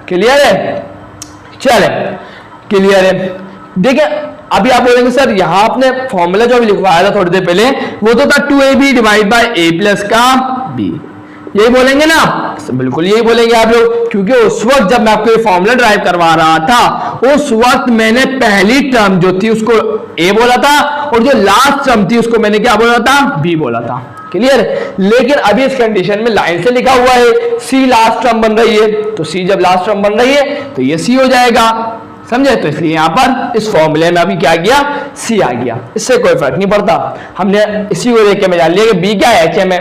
क्लियर है? चले, क्लियर है। देखिए अभी आप बोलेंगे सर यहाँ आपने फॉर्मूला जो अभी लिखवाया था थोड़ी देर पहले वो तो था 2ab divide by a plus का b, यही बोलेंगे ना? बिल्कुल यही बोलेंगे आप लोग, क्योंकि उस वक्त जब मैं आपको ये फॉर्मूला ड्राइव करवा रहा था उस वक्त मैंने पहली टर्म जो थी उसको a बोला था और जो लास्ट टर्म थी उसको मैंने क्या बोला था, b बोला था। क्लियर? लेकिन अभी इस कंडीशन में लाइन से लिखा हुआ है c लास्ट टर्म बन रही है, तो c जब लास्ट टर्म बन रही है तो ये c हो जाएगा। समझे? तो इसलिए यहां पर इस फॉर्मूले में अभी क्या गया, सी आ गया, इससे कोई फर्क नहीं पड़ता। हमने इसी को देख के मैं जान लिया कि बी क्या है, एचएम है,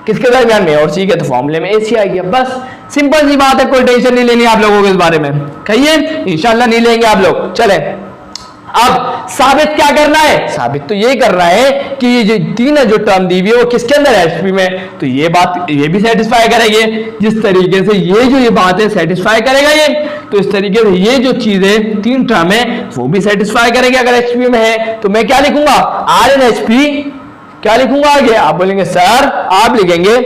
किसके दरमियान में, और सी के, तो फॉर्मूले में एसी आ गया। बस सिंपल सी बात है, कोई टेंशन नहीं लेनी आप लोगों को इस बारे में, कहिए इंशाल्लाह नहीं लेंगे आप लोग। चले अब साबित क्या करना है, साबित तो ये करना है कि ये जो तीन जो टर्म दी हुई है वो किसके अंदर है, एचपी में। तो ये बात ये भी सेटिस्फाई करेंगे, जिस तरीके से ये बात है सेटिस्फाई करेगा ये, तो इस तरीके से ये जो चीजें तीन टर्म है वो भी सेटिस्फाई करेंगे अगर एचपी में है। तो मैं क्या लिखूंगा, आर एन एचपी क्या लिखूंगा आगे? आप बोलेंगे सर आप लिखेंगे,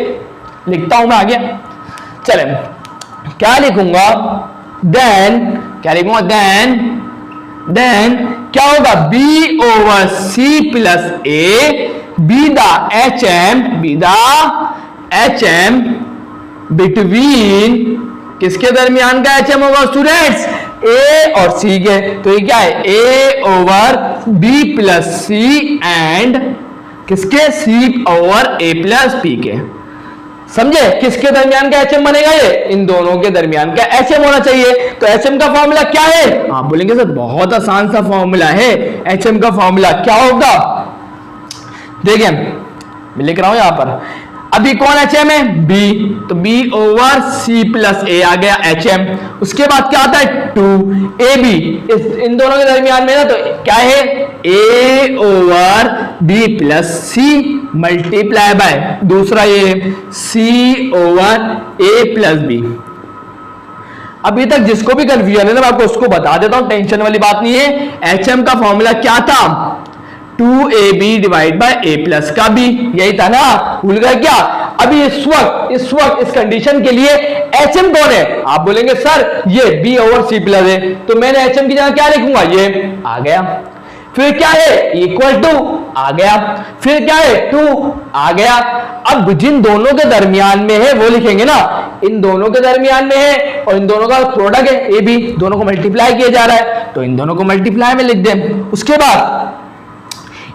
लिखता हूं मैं आगे। चले क्या लिखूंगा? देन क्या लिखूंगा? देन क्या होगा? B over C plus A B the H M between, किसके दरमियान का एच एम होगा स्टूडेंट्स? ए और सी के। तो ये क्या है? A over B plus C and किसके? C over A plus B के। समझे? किसके दरमियान का एचएम बनेगा? ये इन दोनों के दरमियान का एचएम होना चाहिए। तो एचएम का फॉर्मूला क्या है? आप बोलेंगे सर बहुत आसान सा फॉर्मूला है। एचएम का फॉर्मूला क्या होगा? देखिए मैं लिख रहा हूं यहां पर। अभी कौन एचएम है? बी, तो बी ओवर सी प्लस ए आ गया एचएम। उसके बाद क्या आता है? 2ab, इन दोनों के दरमियान में ना, तो क्या है? A over B plus C multiply by दूसरा ये C over A plus B. अभी तक जिसको भी कंफ्यूजन है ना, मैं आपको उसको बता देता हूं, टेंशन वाली बात नहीं है। एचएम का फॉर्मूला क्या था? 2ab divide by a plus का b, यही था ना, भूल गए क्या? अभी इस वक्त इस कंडीशन के लिए एचएम कौन है? आप बोलेंगे सर ये b ओवर c प्लस है, तो मैंने एचएम की जगह क्या लिखूंगा? ये आ गया। फिर क्या है? इक्वल टू आ गया। फिर क्या है? 2 आ गया। अब जिन दोनों के दरमियान में है वो लिखेंगे ना, इन दोनों के दरमियान में है और इन दोनों का प्रोडक्ट है ए बी, दोनों को मल्टीप्लाई किया जा रहा है, तो इन दोनों को मल्टीप्लाई में लिख दें। उसके बाद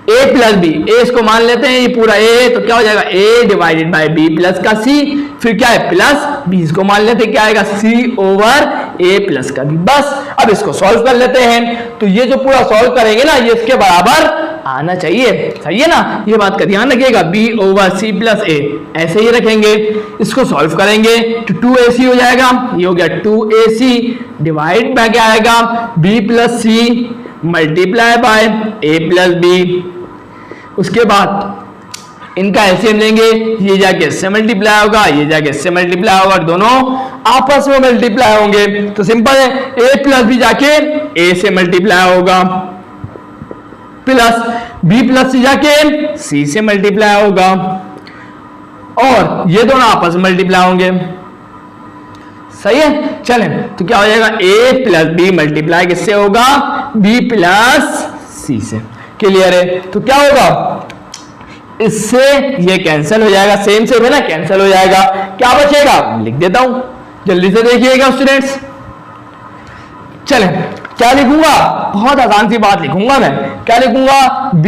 a प्लस बी, ए इसको मान लेते हैं ये पूरा a, तो क्या हो जाएगा? a divided by b plus का c। फिर क्या है? प्लस b इसको मान लेते हैं, क्या आएगा? c ओवर a प्लस का b। बस अब इसको सॉल्व कर लेते हैं। तो ये जो पूरा सॉल्व करेंगे ना, ये इसके बराबर आना चाहिए, सही है ना? ये बात का ध्यान रखिएगा। b over c plus a ऐसे ही रखेंगे। इसको सॉल्व करेंगे तो 2ac हो जाएगा, ये हो गया 2ac डिवाइड बाय क्या आएगा? b plus c multiply by a plus b। उसके बाद इनका एलसीएम लेंगे, ये जाके इससे मल्टीप्लाई होगा, ये जाके इससे मल्टीप्लाई होगा, दोनों आपस में मल्टीप्लाई होंगे। तो सिंपल है, a प्लस बी जाके a से मल्टीप्लाई होगा, प्लस b प्लस सी जाके c से मल्टीप्लाई होगा, और ये दोनों आपस में मल्टीप्लाई होंगे। सही है? चलें, तो क्या हो जाएगा? a प्लस बी मल्टीप्लाई किससे होगा? b प्लस c से। क्लियर है? तो क्या होगा? इससे ये कैंसिल हो जाएगा, सेम है ना, कैंसिल हो जाएगा। क्या बचेगा? लिख देता हूं, जल्दी से देखिएगा स्टूडेंट्स। चलें, क्या लिखूंगा? बहुत आसान सी बात लिखूंगा मैं। क्या लिखूंगा? b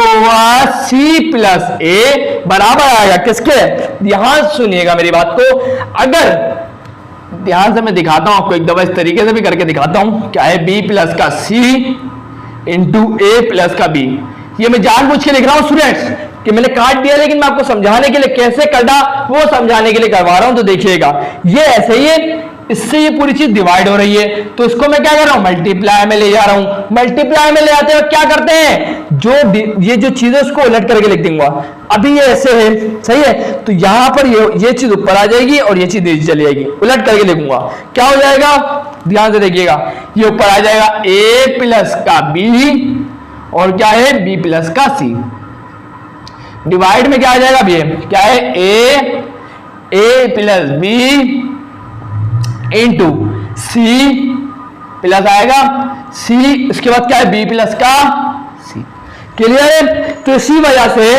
over c plus a बराबर आएगा किसके? ध्यान सुनिएगा मेरी बात को, अगर ध्यान से मैं दिखाता हूं आपको एक दफा, इस तरीके से भी करके दिखाता हूं। क्या है? b प्लस का c इंटू a प्लस का b। ये मैं जानबूझ के लिख रहा हूं स्टूडेंट्स कि मैंने काट दिया, लेकिन मैं आपको समझाने के लिए कैसे कटा वो समझाने के लिए करवा रहा हूं। तो देखिएगा, ये ऐसे ही है, इससे ये पूरी चीज डिवाइड हो रही है, तो इसको मैं क्या कर रहा हूं? मल्टीप्लाई में ले जा रहा हूं। मल्टीप्लाई में ले आते हैं क्या करते हैं? ये जो चीज है उसको उलट करके लिख दूंगा। अभी ये ऐसे है, सही है, तो यहां पर ये चीज ऊपर आ जाएगी और ये चीज नीचे चली जाएगी। उलट करके लिखूंगा, क्या हो जाएगा? ध्यान से देखिएगा, ये ऊपर आ जाएगा a प्लस का b और क्या है? b प्लस का c। डिवाइड में क्या आ जाएगा? b क्या है? a plus b into c plus आएगा c, इसके बाद क्या है? b प्लस का c। क्लियर है? तो इसी वजह से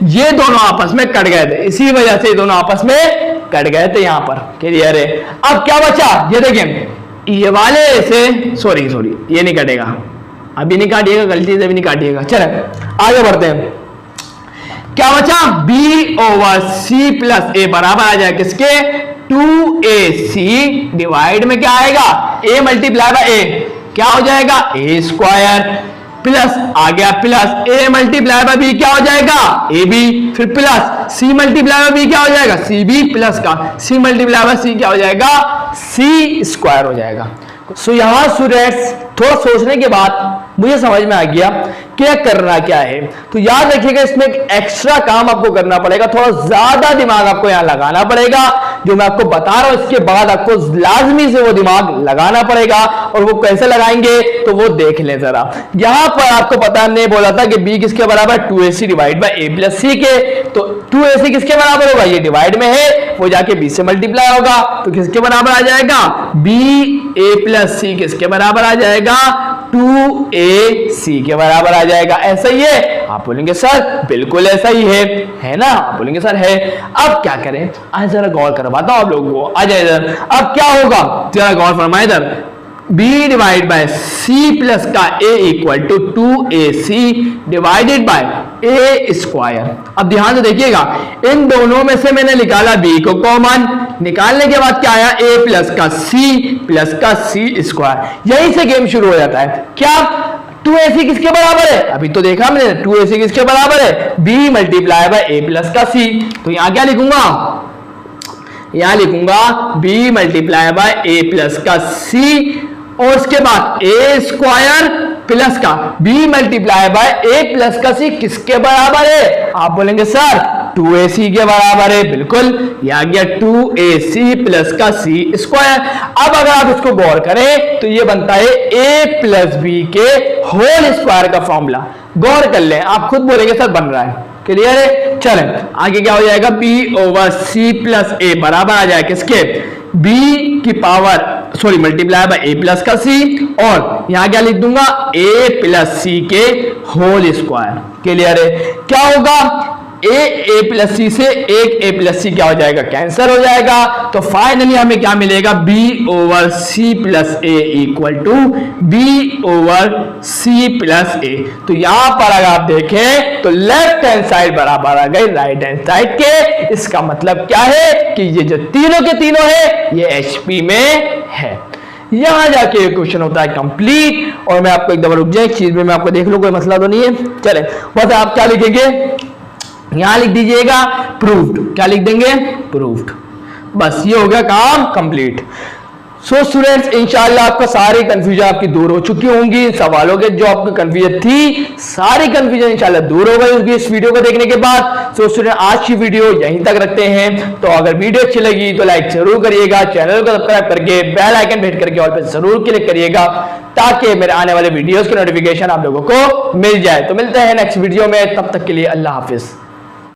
ये दोनों आपस में कट गए थे, इसी वजह से ये दोनों आपस में कट गए थे यहां पर। क्लियर है? अब क्या बचा? ये देखें, ये वाले से सॉरी ये नहीं कटेगा, अभी नहीं काटिएगा, गलती से भी नहीं काटिएगा। चले आगे बढ़ते हैं। क्या बचा? b over c plus a बराबर आ जाएगा किसके? 2ac डिवाइड में क्या आएगा? a मल्टीप्लाई बाय a, क्या हो जाएगा? a स्क्वायर, प्लस आ गया plus a multiply by b, क्या हो जाएगा? ab, फिर plus c multiply by b, क्या हो जाएगा? cb प्लस का c मल्टीप्लाई बाय c, क्या हो जाएगा? c स्क्वायर हो जाएगा। सो यहां स्टूडेंट्स थोड़ा सोचने के बाद मुझे समझ में आ गया क्या करना क्या है। तो याद रखिएगा इसमें एक एक्स्ट्रा काम आपको करना पड़ेगा, थोड़ा ज्यादा दिमाग आपको यहां लगाना पड़ेगा। जो मैं आपको बता रहा हूं इसके बाद आपको लाजमी से वो दिमाग लगाना पड़ेगा, और वो कैसे लगाएंगे तो वो देख लें जरा। यहां पर आपको पता हमने बोला था कि b किसके बराबर 2ac divide by a plus c के, तो 2ac किसके बराबर होगा, ये डिवाइड में है, वो जाके b से मल्टीप्लाई होगा, तो किसके बराबर आ जाएगा, ba प्लस c किसके बराबर आ जाएगा, 2ac के बराबर आ जाएगा। ऐसा ही है, आप बोलेंगे सर बिल्कुल ऐसा ही है ना, आप बोलेंगे सर है। अब क्या करें, आज जरा गौर करवाता हूं आप लोगों को, आ जाए इधर। अब क्या होगा जरा गौर फरमाए इधर, b divide by c plus का a equal to 2ac divided by a square. अब ध्यान से देखिएगा, इन दोनों में से मैंने निकाला b को कॉमन, निकालने के बाद क्या आया, a प्लस का c स्क्वायर। यहीं से गेम शुरू हो जाता है। क्या 2ac किसके बराबर है, अभी तो देखा हमने 2ac किसके बराबर है, b multiply by a plus का c। तो यहां क्या लिखूंगा, यहां लिखूंगा b multiply by a plus का c, और उसके बाद a स्क्वायर प्लस का b multiply by a plus का c किसके बराबर है, आप बोलेंगे सर 2ac के बराबर है। बिल्कुल, ये आ गया 2ac प्लस का c स्क्वायर। अब अगर आप इसको गौर करें तो ये बनता है a प्लस b के होल स्क्वायर का फॉर्मूला। गौर कर लें, आप खुद बोलेंगे सर बन रहा है, क्लियर है। चलें आगे क्या हो जाएगा, b over c plus a बराबर आ जाएगा किसके, b की power sorry multiply by a plus का c, और यहां क्या लिख दूंगा, a प्लस c के होल स्क्वायर। क्लियर है। क्या होगा, a प्लस c से एक a प्लस c क्या हो जाएगा, कैंसिल हो जाएगा। तो फाइनली हमें क्या मिलेगा, b over c plus a equal to b over c plus a। तो यहां पर अगर आप देखें तो लेफ्ट हैंड साइड बराबर आ गई राइट हैंड साइड के। इसका मतलब क्या है कि ये जो तीनों के तीनों है ये HP में है। यहां जाके क्वेश्चन होता है कंप्लीट। और मैं आपको एक दफा रुक जाए, एक चीज में मैं आपको देख लूं कोई मसला तो नहीं है। चले बस आप क्या लिखेंगे, यहां लिख दीजिएगा प्रूव्ड। क्या लिख देंगे, प्रूव्ड। बस ये हो गया काम कंप्लीट। सो स्टूडेंट्स इंशाल्लाह आपका सारी कंफ्यूजन आपकी दूर हो चुकी होंगी। सवालों के जो आपको कंफ्यूजन थी सारी कंफ्यूजन इंशाल्लाह दूर हो गई होगी इस वीडियो को देखने के बाद। सो स्टूडेंट आज की वीडियो यहीं तक रखते हैं। तो अगर वीडियो अच्छी लगी तो लाइक जरूर करिएगा, चैनल को सब्सक्राइब करके बेल आइकन हिट करके ऑल पे जरूर क्लिक करिएगा ताकि मेरे आने वाले वीडियोस की नोटिफिकेशन आप लोगों को मिल जाए। तो मिलते हैं नेक्स्ट वीडियो में, तब तक के लिए अल्लाह हाफिज।